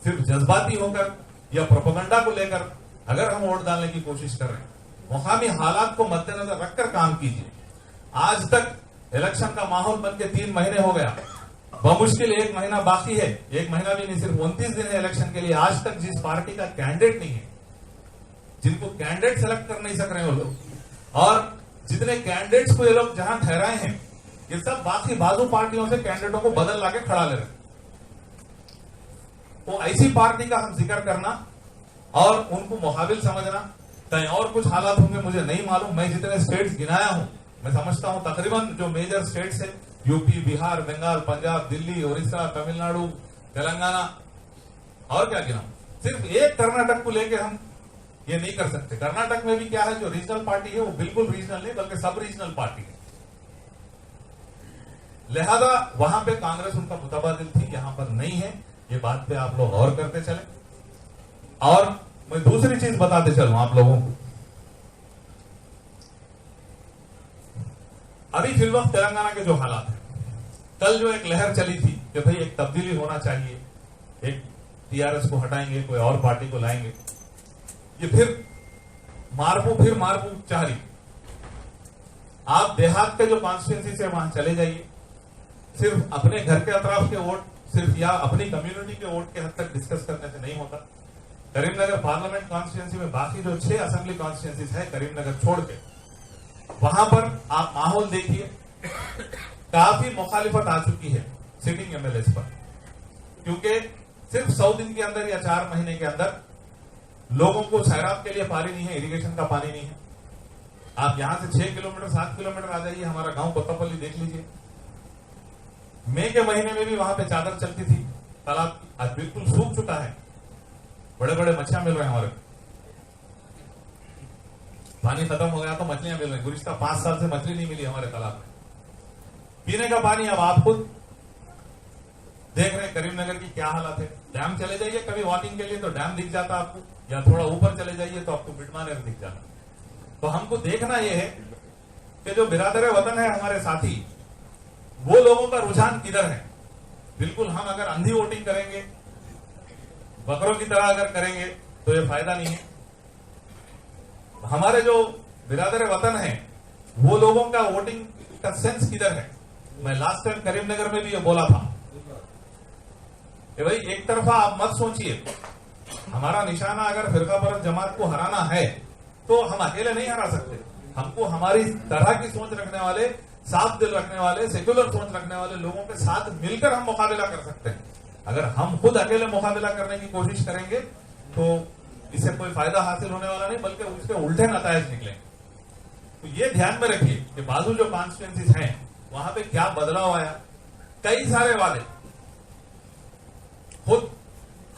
सिर्फ जज्बाती होकर या प्रोपेगेंडा को लेकर अगर हम वोट डालने की कोशिश कर रहे हैं, मुकामी हालात को मद्देनजर रखकर काम कीजिए। आज तक इलेक्शन का माहौल बन के 3 महीने हो गया, बमुश्किल 1 महीना बाकी है। 1 महीना भी नहीं, सिर्फ 29 दिन है इलेक्शन के लिए। आज तक जिस पार्टी का कैंडिडेट नहीं है, जिनको कैंडिडेट सेलेक्ट कर नहीं सक रहे वो लोग, और जितने कैंडिडेट्स को ये लोग जहां ठहराए हैं, ये सब बाकी बाजू पार्टियों से कैंडिडेटों को बदल लाके खड़ा ले रहे। तो ऐसी पार्टी का हम जिक्र करना और उनको मुकाबिल समझना, कहीं और कुछ हालात होंगे मुझे नहीं मालूम। मैं जितने स्टेट्स गिनाया हूं, मैं समझता हूं तकरीबन जो मेजर स्टेट्स है, यूपी, बिहार, बंगाल, पंजाब, दिल्ली, उड़ीसा, तमिलनाडु, तेलंगाना, और क्या गिना, सिर्फ एक कर्नाटक को लेकर हम ये नहीं कर सकते। कर्नाटक में भी क्या है, जो रीजनल पार्टी है वो बिल्कुल रीजनल नहीं बल्कि सब रीजनल पार्टी है। लिहाजा वहां पे कांग्रेस उनका मुतबादिल थी, यहां पर नहीं है। ये बात पे आप लोग गौर करते चले। और मैं दूसरी चीज बताते चलूं आप लोगों को। अभी फिलवक्त तेलंगाना के जो हालात हैं, कल जो एक लहर चली थी कि भाई एक तब्दीली होना चाहिए, एक टीआरएस को हटाएंगे, कोई और पार्टी को लाएंगे, ये फिर मारपू चाह रही। आप देहात के जो कॉन्स्टिट्यूंसी से वहां चले जाइए, सिर्फ अपने घर के अतराफ के वोट सिर्फ या अपनी कम्युनिटी के वोट के हद तक डिस्कस करने से नहीं होता। करीमनगर पार्लियामेंट कॉन्स्टिट्यूंसी में बाकी जो 6 असेंबली कॉन्स्टिट्यूंसीज है करीमनगर छोड़ के, वहां पर आप माहौल देखिए, काफी मुखालिफत आ चुकी है सिटिंग एमएलए पर। क्योंकि सिर्फ 100 दिन के अंदर या 4 महीने के अंदर लोगों को सैराब के लिए पानी नहीं है, इरिगेशन का पानी नहीं है। आप यहां से 6 किलोमीटर 7 किलोमीटर आ जाइए, हमारा गांव कोत्तापल्ली देख लीजिए। मई के महीने में भी वहां पे चादर चलती थी, तालाब आज बिल्कुल सूख चुका है। बड़े बड़े मछलियां मिल रहे हैं हमारे, पानी खत्म हो गया तो मछलियां मिल रही। गुज़िश्ता 5 साल से मछली नहीं मिली हमारे तालाब में। पीने का पानी अब आप खुद देख रहे हैं करीमनगर की क्या हालत है। डैम चले जाइए कभी वॉकिंग के लिए तो डैम दिख जाता आपको। या थोड़ा ऊपर चले जाइए तो आपको बिटमानेर दिख जाना। तो हमको देखना यह है कि जो बिरादर वतन है हमारे साथी, वो लोगों का रुझान किधर है। बिल्कुल हम अगर अंधी वोटिंग करेंगे, बकरों की तरह अगर करेंगे तो ये फायदा नहीं है। हमारे जो बिरादर वतन है वो लोगों का वोटिंग का सेंस किधर है। मैं लास्ट टाइम करीमनगर में भी ये बोला था कि भाई एक तरफा आप मत सोचिए, हमारा निशाना अगर फिरका परस्त जमात को हराना है तो हम अकेले नहीं हरा सकते। हमको हमारी तरह की सोच रखने वाले, साफ दिल रखने वाले, सेक्युलर सोच रखने वाले लोगों के साथ मिलकर हम मुकाबला कर सकते हैं। अगर हम खुद अकेले मुकाबला करने की कोशिश करेंगे तो इससे कोई फायदा हासिल होने वाला नहीं, बल्कि उसके उल्टे नतायज निकलेंगे। तो ये ध्यान में रखिए कि बाजू जो कॉन्स्टिट्यूंसीज हैं वहां पे क्या बदलाव आया। कई सारे वादे खुद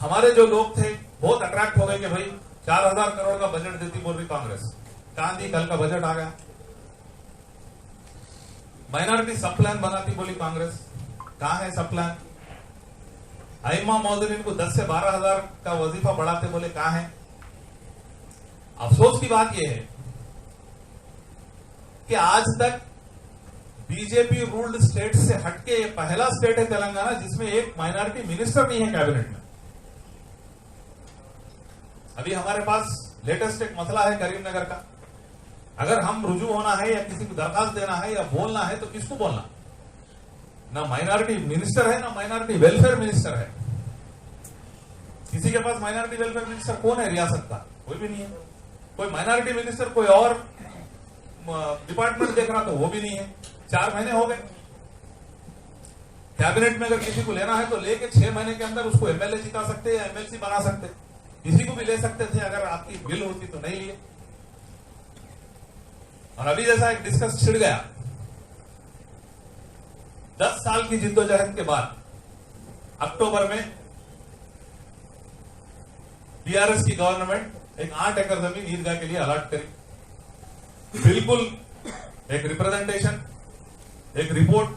हमारे जो लोग थे बहुत अट्रैक्ट हो गए कि भाई 4000 करोड़ का बजट देती बोल रही कांग्रेस, कहां दी, कल का बजट आ गया। माइनॉरिटी सब प्लान बनाती बोली कांग्रेस, कहां है सब प्लान। आइमा मौजूदीन को 10 से 12,000 का वजीफा बढ़ाते बोले, कहां है। अफसोस की बात यह है कि आज तक बीजेपी रूल्ड स्टेट से हटके ये पहला स्टेट है तेलंगाना जिसमें एक माइनॉरिटी मिनिस्टर नहीं है कैबिनेट में। अभी हमारे पास लेटेस्ट एक मसला है करीमनगर का, अगर हम रुजू होना है या किसी को दरखास्त देना है या बोलना है तो किसको बोलना। ना माइनॉरिटी मिनिस्टर है, ना माइनॉरिटी वेलफेयर मिनिस्टर है। किसी के पास माइनॉरिटी वेलफेयर मिनिस्टर कौन है रियासत का, कोई भी नहीं है। कोई माइनॉरिटी मिनिस्टर कोई और डिपार्टमेंट देख रहा तो वो भी नहीं है। 4 महीने हो गए। कैबिनेट में अगर किसी को लेना है तो लेके 6 महीने के अंदर उसको एमएलए जिता सकते या एमएलसी बना सकते। किसी को भी ले सकते थे अगर आपकी बिल होती तो नहीं लिए। और अभी जैसा एक डिस्कस छिड़ गया, 10 साल की जिद्दोजहद के बाद अक्टूबर में टीआरएस की गवर्नमेंट एक 8 एकड़ जमीन ईदगाह के लिए अलॉट करी। बिल्कुल एक रिप्रेजेंटेशन, एक रिपोर्ट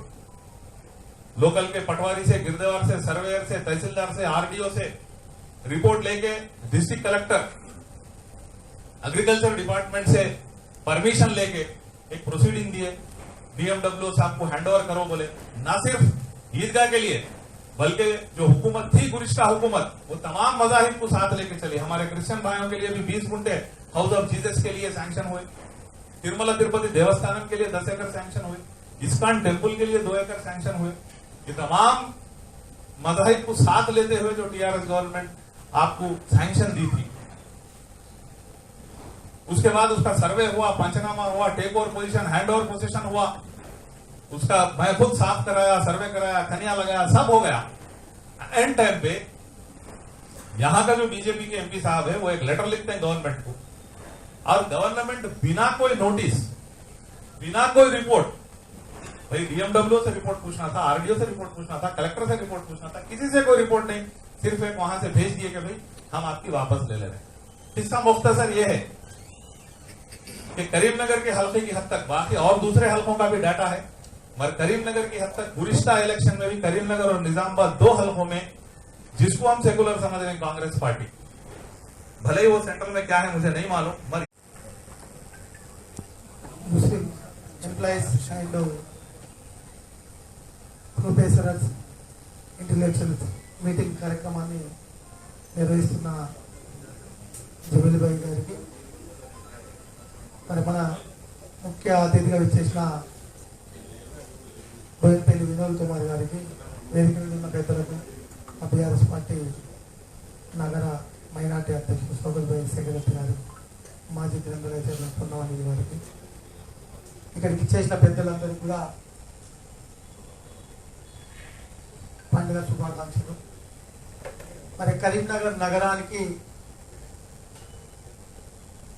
लोकल के पटवारी से, गिरदेवार से, सर्वेयर से, तहसीलदार से, आरडीओ से रिपोर्ट लेके डिस्ट्रिक्ट कलेक्टर, एग्रीकल्चर डिपार्टमेंट से परमिशन लेके एक प्रोसीडिंग दिए। डीएमडब्ल्यू साहब को हैंडओवर करो बोले। ना सिर्फ ईदगाह के लिए बल्कि जो हुकूमत थी गुरिश्ता हुकूमत, वो तमाम मजाहिब को साथ लेके चली। हमारे क्रिश्चियन भाइयों के लिए भी 20 गुंठे हाउस ऑफ जीसस के लिए सैंक्शन हुए। तिरुमला तिरुपति देवस्थानम के लिए 10 एकड़ सैंक्शन हुए। इस्कॉन टेम्पल के लिए 2 एकड़ सैंक्शन हुए। ये तमाम मजाहिब को साथ लेते हुए जो टीआरएस गवर्नमेंट आपको सैंक्शन दी थी, उसके बाद उसका सर्वे हुआ, पंचनामा हुआ, take over position, hand over position हुआ, उसका मैं खुद साफ कराया, सर्वे कराया, खनिया लगाया, सब हो गया। एंड टाइम पे यहां का जो बीजेपी के एमपी साहब है वो एक लेटर लिखते हैं गवर्नमेंट को, और गवर्नमेंट बिना कोई नोटिस, बिना कोई रिपोर्ट, भाई डीएमडब्ल्यू से रिपोर्ट पूछना था, आरडीओ से रिपोर्ट पूछना था, कलेक्टर से रिपोर्ट पूछना था, किसी से कोई रिपोर्ट नहीं, सिर्फ एक वहां से भेज दिए कि भाई हम आपकी वापस ले ले रहे हैं। इसका मुख्तसर यह है कि करीमनगर के हल्के की हद तक, बाकी और दूसरे हल्कों का भी डाटा है, मगर करीमनगर की हद तक गुरिश्ता इलेक्शन में भी करीमनगर और निजामाबाद 2 हल्कों में जिसको हम सेकुलर समझ रहे हैं कांग्रेस पार्टी, भले ही वो सेंट्रल में क्या है मुझे नहीं मालूम, मगर Muslim employees and professors intellectuals meeting కార్యక్రమాన్ని నిర్వహిస్తున్న జమీల్భాయ్ గారికి, మరి మన ముఖ్య అతిథిగా విచ్చేసిన బోయినపల్లి వినోద్ కుమార్ గారికి, వేదిక మీద ఉన్న పెద్దలకు, మా బీఆర్ఎస్ పార్టీ నగర మైనార్టీ అధ్యక్షుడు సోదరుభాయ్ సెక్రటరీ గారు, మాజీ గ్రంథాలయ చైర్మన్ పొన్నవాణి గారికి, ఇక్కడికి ఇచ్చేసిన పెద్దలందరికీ కూడా పండుగ శుభాకాంక్షలు. మరి కరీంనగర్ నగరానికి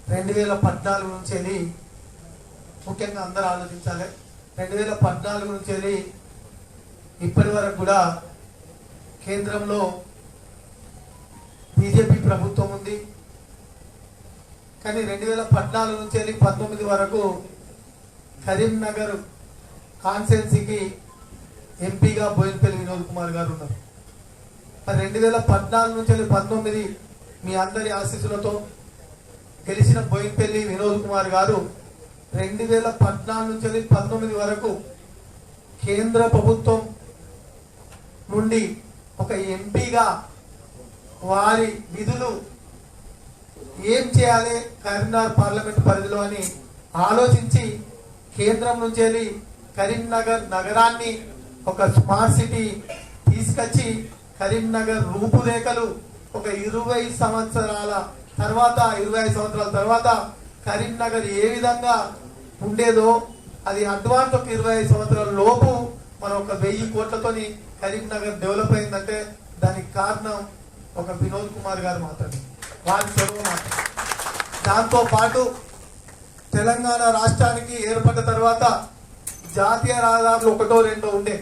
2014 నుంచి వెళ్ళి, ముఖ్యంగా అందరూ ఆలోచించాలి, 2014 నుంచి వెళ్ళి ఇప్పటి వరకు కూడా కేంద్రంలో బీజేపీ ప్రభుత్వం ఉంది. కానీ 2014 నుంచి వెళ్ళి 19 వరకు కరీంనగర్ కాన్స్టిట్యున్సీకి ఎంపీగా బోయినపల్లి వినోద్ కుమార్ గారు ఉన్నారు. మరి 2014 నుంచి 19 మీ అందరి ఆశీస్సులతో గెలిచిన బోయినపల్లి వినోద్ కుమార్ గారు 2014 నుంచి 19 వరకు కేంద్ర ప్రభుత్వం నుండి ఒక ఎంపీగా వారి విధులు ఏం చేయాలి కరీంనగర్ పార్లమెంట్ పరిధిలో అని ఆలోచించి కేంద్రం నుంచి వెళ్ళి కరీంనగర్ నగరాన్ని ఒక స్మార్ట్ సిటీ తీసుకొచ్చి కరీంనగర్ రూపురేఖలు ఒక 25 సంవత్సరాల తర్వాత కరీంనగర్ ఏ విధంగా ఉండేదో అది అడ్వాన్స్ ఒక 25 సంవత్సరాల లోపు మనం ఒక 1000 కోట్లతోని కరీంనగర్ డెవలప్ అయిందంటే దానికి కారణం ఒక వినోద్ కుమార్ గారు మాత్రమే, వారి చదువు మాత్రమే. దాంతో పాటు తెలంగాణ రాష్ట్రానికి ఏర్పడ్డ తర్వాత జాతీయ రహదారులు 1, 2 ఉండే.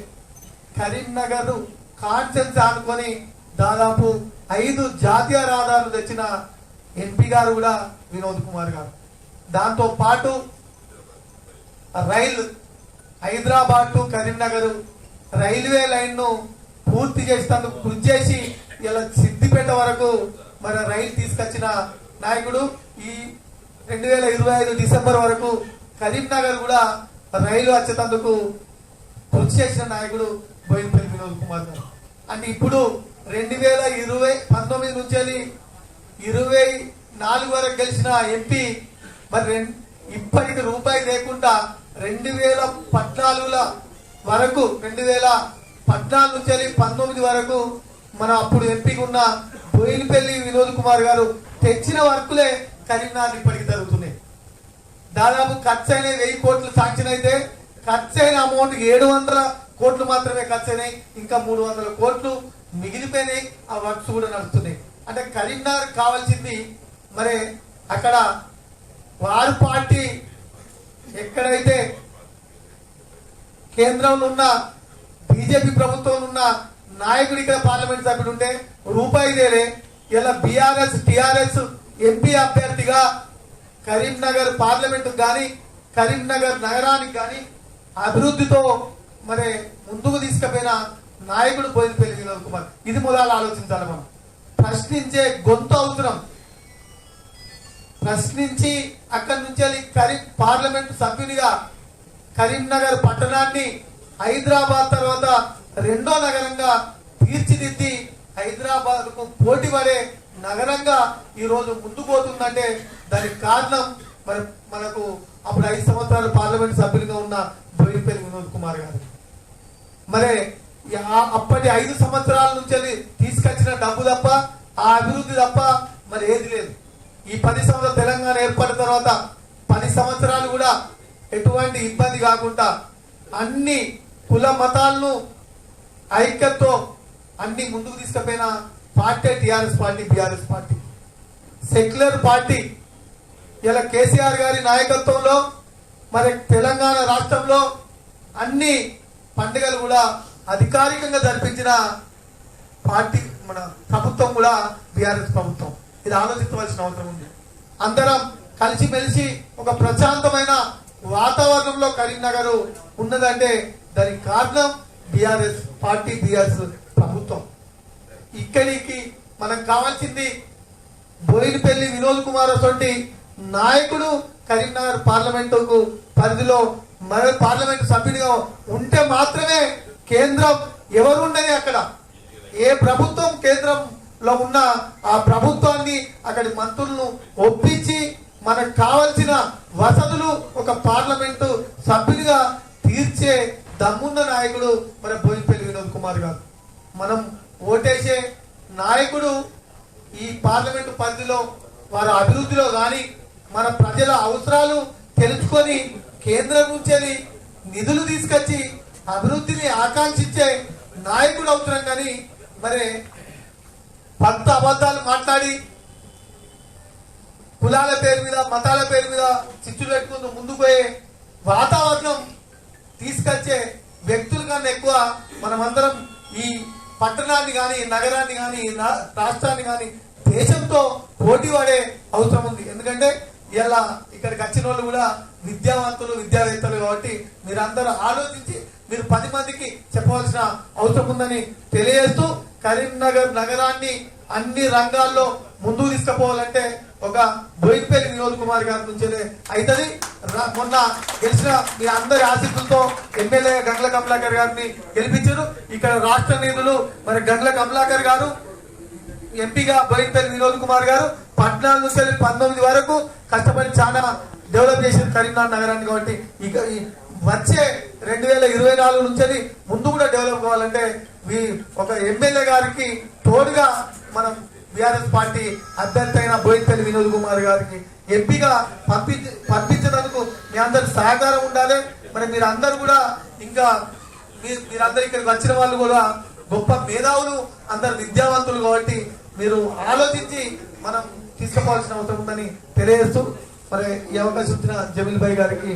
కరీంనగర్ కాన్సెన్స్ అనుకొని దాదాపు 5 జాతీయ రహదారులు తెచ్చిన ఎంపీ గారు కూడా వినోద్ కుమార్ గారు. దాంతో పాటు రైలు Hyderabad to Karimnagar railway line ను పూర్తి చేసేందుకు కృషి చేసి ఇలా సిద్దిపేట వరకు మన రైలు తీసుకొచ్చిన నాయకుడు. ఈ 2025 డిసెంబర్ వరకు కరీంనగర్ కూడా రైలు వచ్చేందుకు కృషి చేసిన నాయకుడు బోయినపల్లి వినోద్ కుమార్ గారు. అంటే ఇప్పుడు 2019 నుంచి 24 వరకు గెలిచిన ఎంపీ మరి ఇప్పటికి రూపాయి లేకుండా 2014 వరకు 2014 నుంచి 19 వరకు మన అప్పుడు ఎంపీగా ఉన్న బోయినపల్లి వినోద్ కుమార్ గారు తెచ్చిన వర్కులే కరీంనగర్ ఇప్పటికి జరుగుతున్నాయి. దాదాపు ఖర్చు అయిన 1000 కోట్లు శాంక్షన్ అయితే ఖర్చు అయిన అమౌంట్ 700 కోట్లు మాత్రమే ఖర్చు అయినాయి. ఇంకా 300 కోట్లు మిగిలిపోయినాయి. ఆ వర్క్స్ కూడా నడుస్తున్నాయి. అంటే కరీంనగర్ కావాల్సింది మరి అక్కడ వారు పార్టీ ఎక్కడైతే కేంద్రంలో ఉన్న బీజేపీ ప్రభుత్వంలో ఉన్న నాయకుడు ఇక్కడ పార్లమెంట్ సభ్యుడు ఉంటే రూపాయి దేలే. ఇలా బీఆర్ఎస్ టిఆర్ఎస్ ఎంపీ అభ్యర్థిగా కరీంనగర్ పార్లమెంట్ కానీ కరీంనగర్ నగరానికి కానీ అభివృద్ధితో మరి ముందుకు తీసుకుపోయిన నాయకుడు బోయినపల్లి వినోద్ కుమార్. ఇది మొదలు ఆలోచించాలి. మనం ప్రశ్నించే గొంతు అవసరం. ప్రశ్నించి అక్కడి నుంచి పార్లమెంట్ సభ్యునిగా కరీంనగర్ పట్టణాన్ని హైదరాబాద్ తర్వాత 2వ నగరంగా తీర్చిదిద్ది హైదరాబాద్ కు పోటీ పడే నగరంగా ఈ రోజు ముందుకు పోతుందంటే దానికి కారణం మరి మనకు అప్పుడు 5 సంవత్సరాలు పార్లమెంట్ సభ్యులుగా ఉన్న బోయినపల్లి వినోద్ కుమార్ గారు. మరి అప్పటి 5 సంవత్సరాల నుంచి తీసుకొచ్చిన డబ్బు తప్ప ఆ అభివృద్ధి తప్ప మరి ఏది లేదు. ఈ 10 సంవత్సరాలు తెలంగాణ ఏర్పడిన తర్వాత 10 సంవత్సరాలు కూడా ఎటువంటి ఇబ్బంది కాకుండా అన్ని కుల మతాలను ఐక్యతతో అన్ని ముందుకు తీసుకుపోయిన party TRS party, BRS party, secular party. ఇలా కేసీఆర్ గారి నాయకత్వంలో మరి తెలంగాణ రాష్ట్రంలో అన్ని పండుగలు కూడా అధికారికంగా జరిపించిన పార్టీ మన ప్రభుత్వం కూడా బీఆర్ఎస్ ప్రభుత్వం. ఇది ఆలోచించవలసిన అవసరం ఉంది. అందరం కలిసిమెలిసి ఒక ప్రశాంతమైన వాతావరణంలో కరీంనగర్ ఉన్నదంటే దానికి కారణం బీఆర్ఎస్ పార్టీ, బీఆర్ఎస్ ప్రభుత్వం. ఇక్కడికి మనకు కావాల్సింది బోయినపల్లి వినోద్ కుమార్ అసొంటి నాయకుడు కరీంనగర్ పార్లమెంటుకు పరిధిలో మరి పార్లమెంట్ సభ్యుడిగా ఉంటే మాత్రమే కేంద్రం ఎవరు ఉండని అక్కడ ఏ ప్రభుత్వం కేంద్రంలో ఉన్న ఆ ప్రభుత్వాన్ని అక్కడి మంత్రులను ఒప్పించి మనకు కావలసిన వసతులు ఒక పార్లమెంటు సభ్యునిగా తీర్చే దమ్మున్న నాయకుడు మన బోయినపల్లి వినోద్ కుమార్ గారు. మనం ఓటేసే నాయకుడు ఈ పార్లమెంటు పరిధిలో వారి అభివృద్ధిలో కానీ మన ప్రజల అవసరాలు తెలుసుకొని కేంద్రం నుంచి నిధులు తీసుకొచ్చి అభివృద్ధిని ఆకాంక్షించే నాయకుడు అవసరం. కానీ మరి భక్త అబద్ధాలు మాట్లాడి కులాల పేరు మీద మతాల పేరు మీద చిచ్చులు పెట్టుకుంటూ ముందుకు పోయే వాతావరణం తీసుకొచ్చే వ్యక్తుల కన్నా ఎక్కువ మనమందరం ఈ పట్టణాన్ని కానీ నగరాన్ని కానీ రాష్ట్రాన్ని కానీ దేశంతో పోటీ పడే అవసరం ఉంది. ఎందుకంటే ఇలా ఇక్కడికి వచ్చిన వాళ్ళు కూడా విద్యావంతులు విద్యావేత్తలు కాబట్టి మీరందరూ ఆలోచించి మీరు 10 మందికి చెప్పవలసిన అవసరం ఉందని తెలియజేస్తూ కరీంనగర్ నగరాన్ని అన్ని రంగాల్లో ముందుకు తీసుకుపోవాలంటే ఒక బోయినపల్లి వినోద్ కుమార్ గారి నుంచే అవుతుంది. మొన్న గెలిచిన మీ అందరి ఆశీస్సులతో ఎమ్మెల్యే గంగ్ల కమలాకర్ గారిని గెలిపించారు. ఇక్కడ రాష్ట్ర నిధులు మరి గంగ్ల కమలాకర్ గారు, ఎంపీగా బోయినపల్లి వినోద్ కుమార్ గారు 14 నుంచి 19 వరకు కష్టపడి చాలా డెవలప్ చేసిన కరీంనగర్ నగరాన్ని. కాబట్టి ఇక వచ్చే 2024 నుంచి ముందు కూడా డెవలప్ కావాలంటే ఒక ఎమ్మెల్యే గారికి తోడుగా మనం బీఆర్ఎస్ పార్టీ అభ్యర్థి అయిన బోయినపల్లి వినోద్ కుమార్ గారికి ఎంపీగా పంపించేందుకు మీ అందరి సహకారం ఉండాలి. మరి మీరందరూ కూడా ఇంకా మీరందరూ ఇక్కడికి వచ్చిన వాళ్ళు కూడా గొప్ప మేధావులు, అందరు విద్యావంతులు. కాబట్టి మీరు ఆలోచించి మనం తీసుకోవాల్సిన అవసరం ఉందని తెలియజేస్తూ మరి ఈ అవకాశం ఇచ్చిన జమీల్ భాయ్ గారికి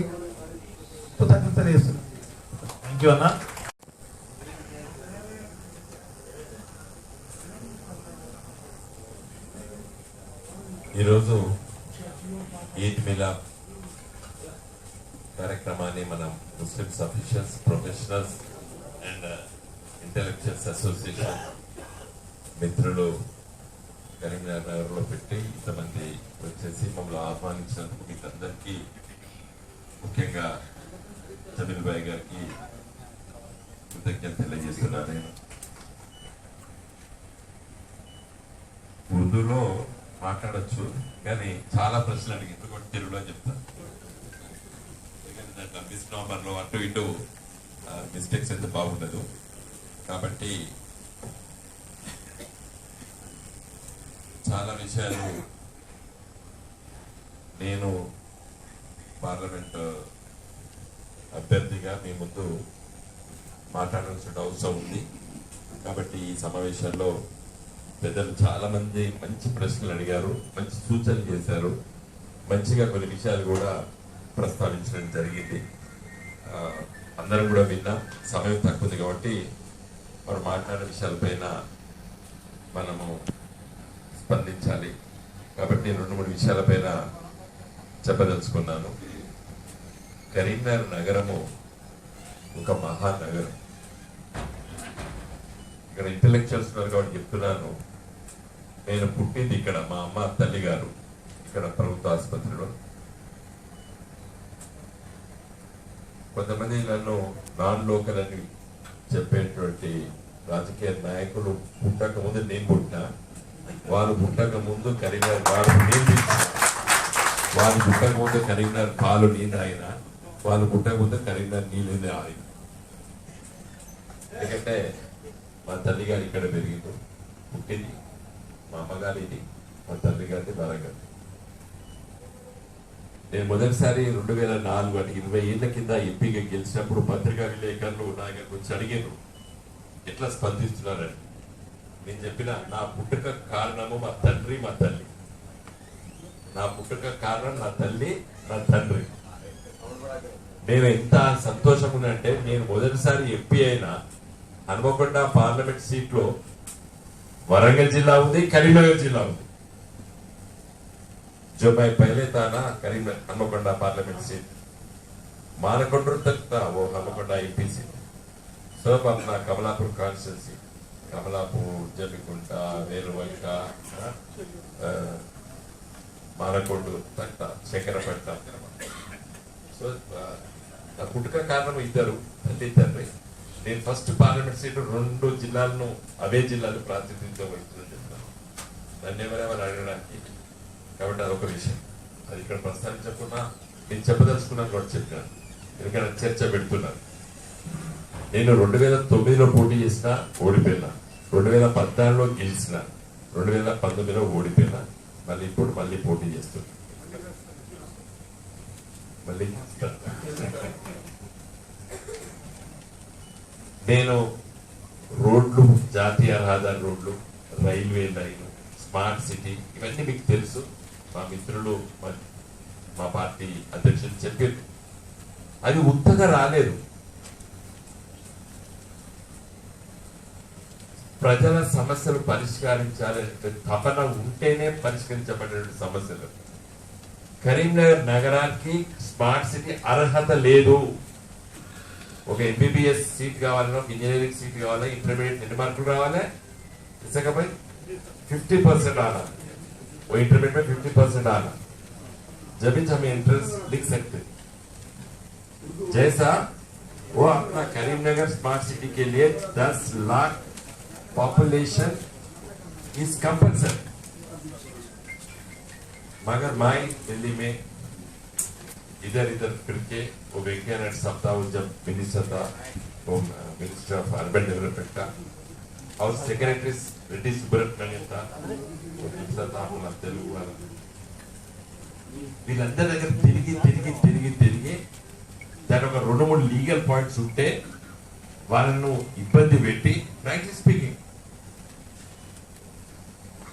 కృతజ్ఞత తెలియజేస్తున్నాను. థ్యాంక్ యూ అన్న. ఈరోజు ఈద్ మిలాద్ కార్యక్రమాన్ని మనం Muslims officials, professionals and intellectuals association మిత్రులు కరీంనగర్ నగర్లో పెట్టి ఇంతమంది వచ్చేసి మమ్మల్ని ఆహ్వానించినందుకు మీకు అందరికీ, ముఖ్యంగా జమీల్ భాయ్ గారికి కృతజ్ఞత తెలియజేస్తున్నాను. నేను ఉర్దూలో మాట్లాడచ్చు కానీ చాలా ప్రశ్నలు అడిగి ఎందుకంటే తెలుగులో చెప్తాను. ఎందుకంటే దాంట్లో మిస్నామర్లో అటు ఇటు మిస్టేక్స్ అయితే బాగుండదు. కాబట్టి చాలా విషయాలు నేను పార్లమెంట్ అభ్యర్థిగా మీ ముందు మాట్లాడాల్సిన అవసరం ఉంది. కాబట్టి ఈ సమావేశాల్లో పెద్దలు చాలా మంది మంచి ప్రశ్నలు అడిగారు, మంచి సూచనలు చేశారు, మంచిగా కొన్ని విషయాలు కూడా ప్రస్తావించడం జరిగింది. అందరం కూడా విన్నా. సమయం తక్కువ ఉంది కాబట్టి మనం మాట్లాడే విషయాలపైన మనము స్పందించాలి. కాబట్టి నేను 2-3 విషయాలపైన చెప్పదలుచుకున్నాను. కరీంనగర్ నగరము ఒక మహానగరం. ఇక్కడ ఇంటెలెక్చువల్స్ ఉన్నారు కాబట్టి చెప్తున్నాను. నేను పుట్టింది ఇక్కడ, మా అమ్మ తల్లి గారు ఇక్కడ ప్రభుత్వ ఆసుపత్రిలో. కొంతమంది నన్ను నాన్ లోకల్ అని చెప్పేటువంటి రాజకీయ నాయకులు పుట్టక ముందు నేను పుట్టినా, వాళ్ళు పుట్టక ముందు కరీంనగర్ వాళ్ళు పుట్టక ముందు కరీంనగర్ పాలు నీళ్ళు ఆయన, వాళ్ళు పుట్టక ముందు కరీంనగర్ నీళ్ళు ఆయన. ఎందుకంటే మా తల్లి గారు ఇక్కడ పెరిగింది, పుట్టింది. మా అమ్మగారి ఇది, మా తల్లి గారిది వరంగల్. నేను మొదటిసారి 2004 అంటే 20 ఏళ్ల కింద ఎంపీగా గెలిచినప్పుడు పత్రికా విలేకరులు నా దగ్గరకు వచ్చి అడిగారు ఎట్లా స్పందిస్తున్నారని. నేను చెప్పిన నా పుట్టుక కారణము మా తండ్రి, మా తల్లి. నా పుట్టుక కారణం నా తల్లి, నా తండ్రి. నేను ఎంత సంతోషం ఉందంటే, నేను మొదటిసారి ఎంపీ అయినా హనుమకొండ పార్లమెంట్ సీట్ లో वरंगल जिला ఉంది, కరీంనగర్ జిల్లా ఉంది. जो मैं पहले था ना करीमनगर हनुमकोंडा पार्लियामेंट सीट, मानकोंडूर तक था वो हनुमकोंडा एमपी सीट. सब अपना कमलापुर कॉन्स्टिट्यूंसी, कमलापुर, जमीकुंटा, वेरुवंका, मानकोंडूर तक था, शेखरपेट. సో నా పుట్టుక కారణం ఇద్దరు, తల్లి తండ్రి. నేను ఫస్ట్ పార్లమెంట్ సీటు 2 జిల్లాలను, అవే జిల్లాలు ప్రాతినిధ్యం వహిస్తుందని చెప్తాను. నన్ను ఎవరెవరు అడగడానికి. కాబట్టి అదొక విషయం. అది ఇక్కడ ప్రస్తావించకుండా నేను చెప్పదలుచుకున్నాను కూడా చెప్పాను, ఎందుకంటే చర్చ పెడుతున్నాను. నేను 2009లో పోటీ చేసిన, ఓడిపోయినా. 2014లో గెలిచిన, 2019లో ఓడిపోయినా. మళ్ళీ ఇప్పుడు మళ్ళీ పోటీ చేస్తున్నా. మళ్ళీ నేను రోడ్లు, జాతీయ రహదారి రోడ్లు, రైల్వే లైన్, స్మార్ట్ సిటీ, ఇవన్నీ మీకు తెలుసు. మా మిత్రులు, మా పార్టీ అధ్యక్షులు చెప్పారు. అది ఉత్తగా రాలేదు. ప్రజల సమస్యలు పరిష్కరించాలంటే తపన ఉంటేనే పరిష్కరించబడే సమస్యలు. కరీంనగర్ నగరానికి స్మార్ట్ సిటీ అర్హత లేదు. ఒక ఎంబీబీఎస్ సీట్ కావాలన్నా, ఇంజనీరింగ్ సీట్ కావాలా, ఇంటర్మీడియట్ ఎన్ని మార్కులు రావాలి, ఇసకపై 50% आना, वो इंटरमीडिएट में 50% आना, जब भी हम एंट्रेंस लिख सकते। जैसा वो अपना करीमनगर स्मार्ट सिटी के लिए 10 लाख पॉपुलेशन इज कंपल्सरी, मगर माई दिल्ली में इधर इधर फिर के वो वेंकैया नायडू साहब था, वो जब मिनिस्टर था, वो मिनिस्टर ऑफ अर्बन डेवलपमेंट का, और सेक्रेटरी रेड्डी सुब्रमण्यम था, वो दूसरा था अपना तेलुगु वाला। వీళ్ళందరి దగ్గర తిరిగి తిరిగి తిరిగి తిరిగి దాని ఒక 2-3 లీగల్ పాయింట్స్ ఉంటే వాళ్ళను ఇబ్బంది పెట్టి, ఫ్రాంక్లీ స్పీకింగ్,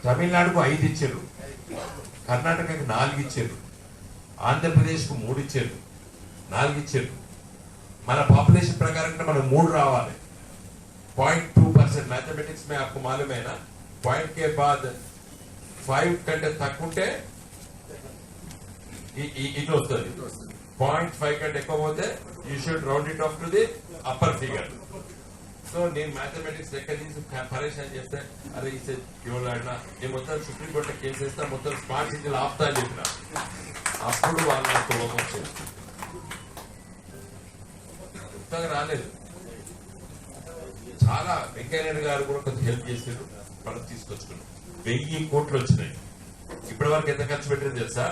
తమిళనాడుకు 5 ఇచ్చారు, కర్ణాటకకి 4 ఇచ్చారు, ఆంధ్రప్రదేశ్కు 3 ఇచ్చారు, 4 ఇచ్చారు. మన పాపులేషన్ ప్రకారం మనం 3 రావాలి. 0.2% मैथमेटिक्स में आपको मालूम है ना, पॉइंट के बाद 5 కంటే తక్కువ ఉంటే ఇట్లా వస్తుంది. 0.5 కంటే ఎక్కువ పోతే you should round it off to the upper figure. So నేను మ్యాథమెటిక్స్ లెక్క తీసి పరేషాన్ చేస్తే, అరే ఇసే ఎవరైనా నేను మొత్తం సుప్రీంకోర్టులో కేసు వేస్తా, మొత్తం స్మార్ట్ సిటీలు ఆపుతా అని చెప్పిన. అప్పుడు వాళ్ళు నాకు కోపం వచ్చింది, కొత్తగా రాలేదు. చాలా వెంకయ్యనాయుడు గారు కూడా కొంచెం హెల్ప్ చేశారు, మనం తీసుకొచ్చుకున్నాం. 1000 కోట్లు వచ్చినాయి. ఇప్పటి వరకు ఎంత ఖర్చు పెట్టారు తెలుసా?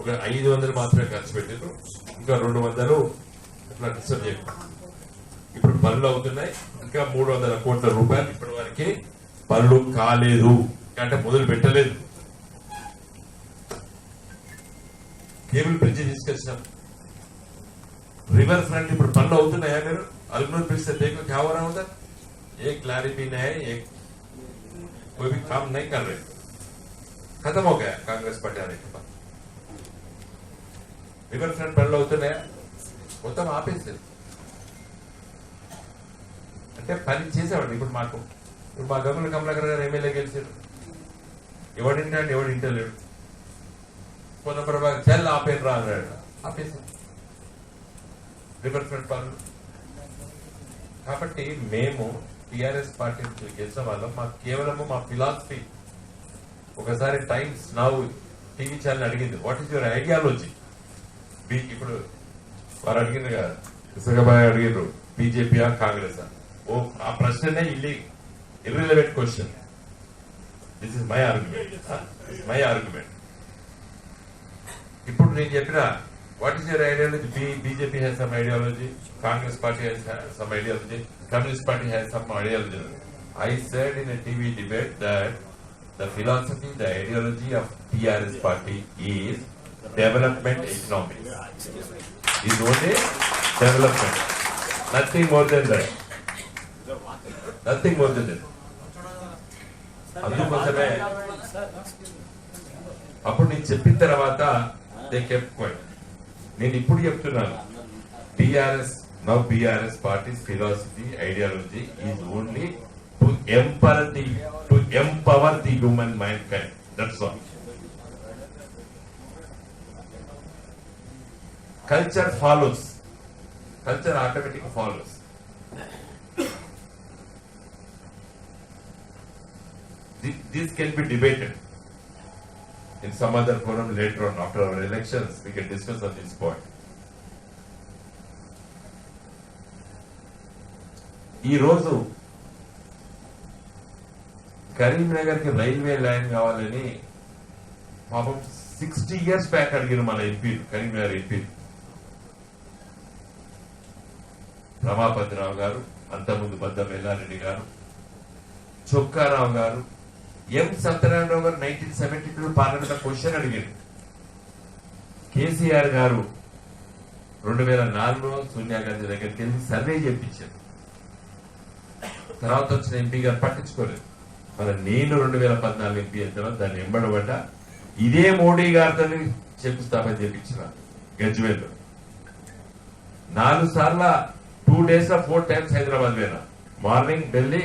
ఒక 500 మాత్రమే ఖర్చు పెట్టారు, ఇంకా 200 అట్లా డిస్టర్బ్ చేయరు. ఇప్పుడు పనులు అవుతున్నాయి, ఇంకా 300 కోట్ల రూపాయలు ఇప్పటి వరకు పనులు కాలేదు, అంటే మొదలు పెట్టలేదు. కేబుల్ బ్రిడ్జ్ తీసుకొచ్చినాం, रिवर फ्रंट ఇప్పుడు పనులు అవుతున్నాయా? మీరు अलगनूर ब्रिज से देखो क्या हो रहा है उधर, एक लारी भी नहीं, एक कोई भी काम नहीं कर रहे, खत्म हो गया कांग्रेस पार्टी आने के बाद. रिवर फ्रंट పనులు అవుతున్నాయా? మొత్తం ఆపేసారు. అంటే పని చేసేవాడు. ఇప్పుడు మా గంగుల కమలాకర్ గారు ఎమ్మెల్యే గెలిచారు, ఎవడింటే అంటే ఎవడు ఇంటలేడు. కొన్న ప్రభావం చెల్ ఆపేరు రా అన్నాడు, ఆపేసారు రివర్ ఫ్రంట్ పనులు. కాబట్టి మేము టిఆర్ఎస్ పార్టీ గెలిచిన వాళ్ళం, మాకు కేవలము మా ఫిలాసఫీ. ఒకసారి టైమ్స్ నౌ టీవీ ఛానల్ అడిగింది, వాట్ ఈస్ యువర్ ఐడియాలజీ? ఇప్పుడు వారు అడిగింది కదా, ఇసుకబాయ్ అడిగారు, బీజేపీయా కాంగ్రెసా? ఓ ఆ ప్రశ్ననే irrelevant question. This is my argument. ఇప్పుడు నేను చెప్పిన, what is your ideology? BJP has some ideology, Congress party has some ideology, Communist party has some ideology. I said in a TV debate that the philosophy, the ideology of TRS party is development economics. Is only development, nothing more than that. Nothing more than that. అందుకోసమే అప్పుడు నేను చెప్పిన తర్వాత they kept quiet. నేను ఇప్పుడు చెప్తున్నాను, TRS now BRS parties philosophy ideology is only to empower the human mind kind. That's all. Culture follows, culture automatic follows. This can be debated in some other forum later on after our elections. We can discuss on this point. ఈ రోజు కరీంనగర్ కి railway line కావాలని పాపం 60 years back అడిగిన మన ఎంపీలు, కరీంనగర్ ఎంపీలు రమాపతిరావు గారు, అంతకుముందు బద్దం ఎల్లారెడ్డి గారు, చొక్కారావు గారు, ఎం సత్యనారాయణరావు గారు 1972 పార్లమెంట్ క్వశ్చన్ అడిగారు. కేసీఆర్ గారు 2004లో సోనియా గాంధీ దగ్గరికి వెళ్ళి సర్వే చేయించారు. తర్వాత వచ్చిన ఎంపీ గారు పట్టించుకోలేదు. మరి నేను 2014 ఎంపీ అయిన తర్వాత దాన్ని ఎంబడబడ్డ ఇదే మోడీ గారితో శంకుస్థాపన చేయించిన గజ్వేల్. 4 సార్లు 2 days 4 times హైదరాబాద్ పోయినా. Morning Delhi,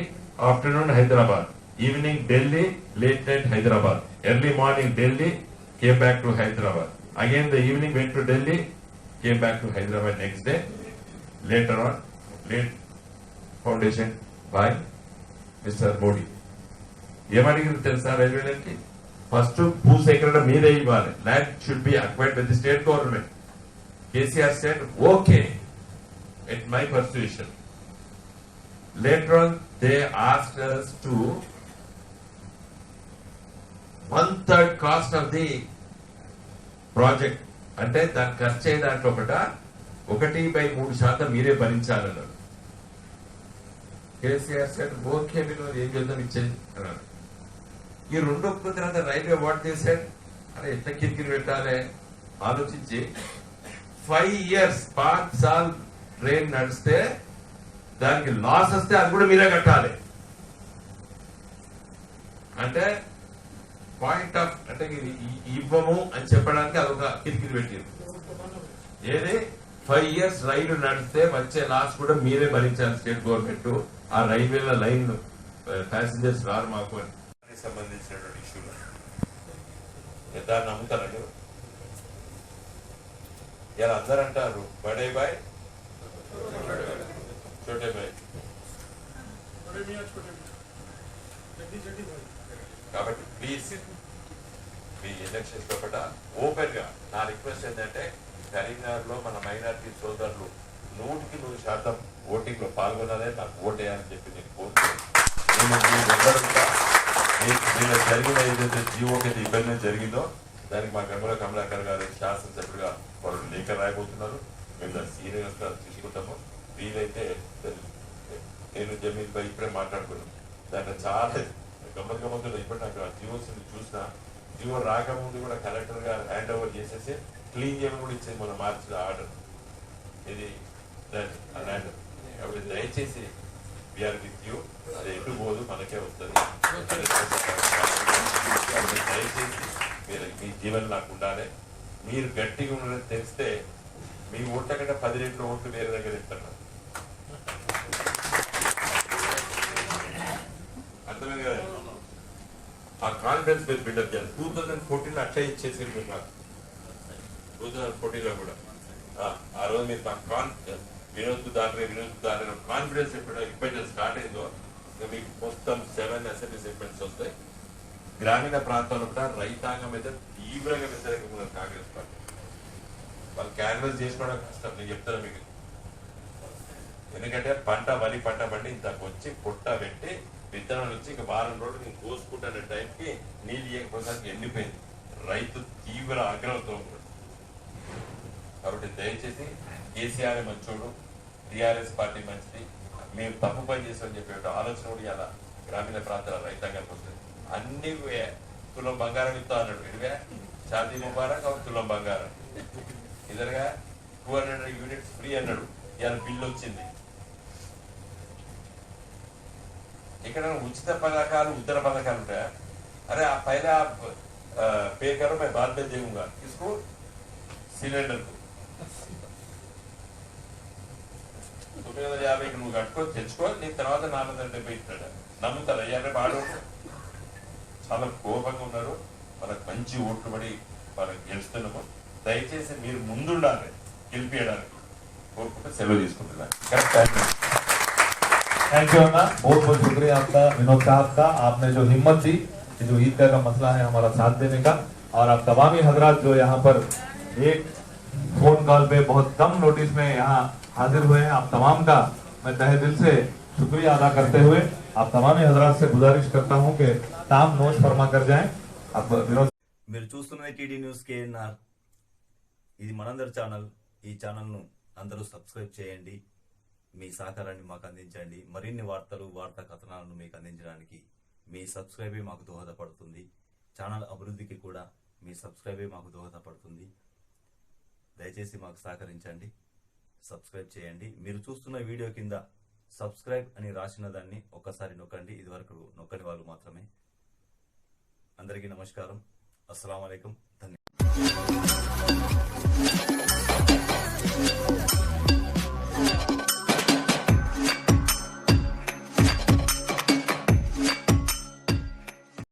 afternoon Hyderabad, evening Delhi, late night Hyderabad, early morning Delhi, came back to Hyderabad, again the evening went to Delhi, came back to Hyderabad next day. Later on, late foundation by Mr. Modi. ఏమడిగింది తెలుసా రైల్వేలకి? First భూసేకరణ మీరే ఇవ్వాలి, land should be acquired with the state government. KCR said okay at my persuasion. Later on, they asked us to 1/3 cost of the project. అంటే దాని ఖర్చు అయ్యే దాంట్లో 1/3% మీరే భరించాలన్నారు. కేసీఆర్ సెడ్ ఓకే మీరు ఏం చేద్దాం ఇచ్చేది అన్నారు. ఈ రెండు ఒప్పుకున్న తర్వాత రైల్వే వాట్ చేశాడు, అరే ఎట్లా కిరికిరి పెట్టాలి ఆలోచించి 5 years 5 సార్లు ట్రైన్ నడిస్తే దానికి లాస్ వస్తే అది కూడా మీరే కట్టాలి అంటే పాయింట్ ఆఫ్ అంటే ఇవ్వము అని చెప్పడానికి అదొక కిరికిరి పెట్టింది. ఏది 5 years రైలు నడిస్తే వచ్చే లాస్ కూడా మీరే భరించాలి స్టేట్ గవర్నమెంట్. ఆ రైల్వేల లైన్ ప్యాసింజర్స్ రారు మాకు అని సంబంధించినటువంటి ఇష్యూలు దాన్ని నమ్ముతారండి. ఇలా అందరూ అంటారు బడే బాయ్ छोटे भाई కాబట్టి ప్లీజ్ మీ ఎలక్షన్స్ లోపల ఓపెన్ గా నా రిక్వెస్ట్ ఏంటంటే కరీంనగర్ లో మన మైనారిటీ సోదరులు 100% ఓటింగ్ లో పాల్గొనాలి, నాకు ఓటేయాలని చెప్పి నేను కోరుతున్నాను. జరిగిన ఏదైతే జీవోకి ఇబ్బంది జరిగిందో దానికి మా గంగుల కమలాకర్ గారు శాసనసభ్యుడిగా వాళ్ళు లేఖ రాయబోతున్నారు. మేము దాన్ని సీరియస్ గా తీసుకుంటాము. వీలైతే నేను జమీన్ పై ఇప్పుడే మాట్లాడుకున్నాను. దాంట్లో చాలా గమ్మత్తులు ఇప్పుడు నాకు ఆ జియోస్ చూసిన జియో రాకముందు కూడా కలెక్టర్ గారు హ్యాండ్ ఓవర్ చేసేసి క్లీన్ చేయడం కూడా ఇచ్చేది మన మార్చి ఆర్డర్ ఇది ల్యాండ్. కాబట్టి దయచేసి వీఆర్ విత్ యూ, అది ఎటు పోదు మనకే వస్తుంది. కాబట్టి దయచేసి మీరు మీ జీవనం నాకు ఉండాలి. మీరు గట్టిగా ఉండదని తెలిస్తే మీ ఓట్ల కంటే 10 రెట్ల ఓట్లు వేరే దగ్గర ఇస్తున్నారు. అర్థమే కదా? ఆ కాన్ఫిడెన్స్ మీరు బిల్డప్ చేయాలి. 2014 అట్లా ఇచ్చేసి మీరు నాకు 2014 కూడా ఆ రోజు మీరు నాకు వినోద్ దారి కాన్ఫిడెన్స్ ఎప్పుడైతే స్టార్ట్ అయిందో మీకు మొత్తం 7 అసెంబ్లీ సెగ్మెంట్స్ వస్తాయి. గ్రామీణ ప్రాంతాల్లో కూడా రైతాంగం మీద తీవ్రంగా వ్యతిరేకంగా ఉన్నారు కాంగ్రెస్ పార్టీ. వాళ్ళు క్యాన్వస్ చేసుకోవడం కష్టం, నేను చెప్తాను మీకు. ఎందుకంటే వరి పంట పండి ఇంతకు వచ్చి పుట్ట పెట్టి విత్తనాలు వచ్చి ఇక వారం రోజులు నేను కోసుకుంటానే టైంకి నీళ్ళు ఇవ్వకపోతే ఎండిపోయింది. రైతు తీవ్ర ఆగ్రహంతో ఉన్నాడు. కాబట్టి దయచేసి కేసీఆర్ మంచోడు, టీఆర్ఎస్ పార్టీ మంచిది, మేము తప్పు పని చేస్తామని చెప్పే ఆలోచన కూడా ఇలా గ్రామీణ ప్రాంతాల రైతాంగానికి వస్తుంది. అన్ని తులం బంగారం ఇస్తా అన్నాడు. ఇదిగా షాదీ ముబారక్ తులం బంగారం ఇదరగా 200 యూనిట్స్ ఫ్రీ అన్నాడు. ఇవాళ బిల్లు వచ్చింది. ఇక్కడ ఉచిత పథకాలు ఉత్తర పథకాలు ఉంటాయా? అరే ఆ పైన पे करो, मैं बाद में देऊंगा किसको? सिलेंडर को. 950 నువ్వు కట్టుకో తెచ్చుకో, నీ తర్వాత 470 ఇస్తాడు. నమ్ముతారు అయ్యారే బాడు. చాలా కోపంగా ఉన్నారు. వాళ్ళకి మంచి ఓట్లు పడి వాళ్ళకి గెలుస్తున్నాము. దయచేసి మీరు ముందుండాలి గెలిపించడానికి కోరుకుంటే సెలవు తీసుకుంటున్నాను. थैंक यू अन्ना, बहुत बहुत शुक्रिया आपका विनोद साहब का. आपने जो हिम्मत दी, जो ईदगाह का मसला है हमारा साथ देने का, और आप तमामी हजरात जो यहाँ पर एक फोन कॉल पे बहुत कम नोटिस में यहाँ हाजिर हुए हैं, आप तमाम का मैं तहे दिल से शुक्रिया अदा करते हुए आप तमामी हजरात से गुजारिश करता हूँ कि ताम नोश फरमा कर जाएं. आप विनोद మీరు చూస్తున్నది టీడీ న్యూస్ కేఎన్ఆర్. ఇది మనందరి ఛానల్. ఈ ఛానల్ను అందరూ సబ్స్క్రైబ్ చేయండి. మీ సహకారాన్ని మాకు అందించండి. మరిన్ని వార్తలు వార్తా కథనాలను మీకు అందించడానికి మీ సబ్స్క్రైబే మాకు దోహదపడుతుంది. ఛానల్ అభివృద్ధికి కూడా మీ సబ్స్క్రైబే మాకు దోహదపడుతుంది. దయచేసి మాకు సహకరించండి, సబ్స్క్రైబ్ చేయండి. మీరు చూస్తున్న వీడియో కింద సబ్స్క్రైబ్ అని రాసిన దాన్ని ఒక్కసారి నొక్కండి. ఇదివరకు నొక్కని వాళ్ళు మాత్రమే. అందరికీ నమస్కారం. అస్సలాము అలైకుం. ధన్యవాదాలు.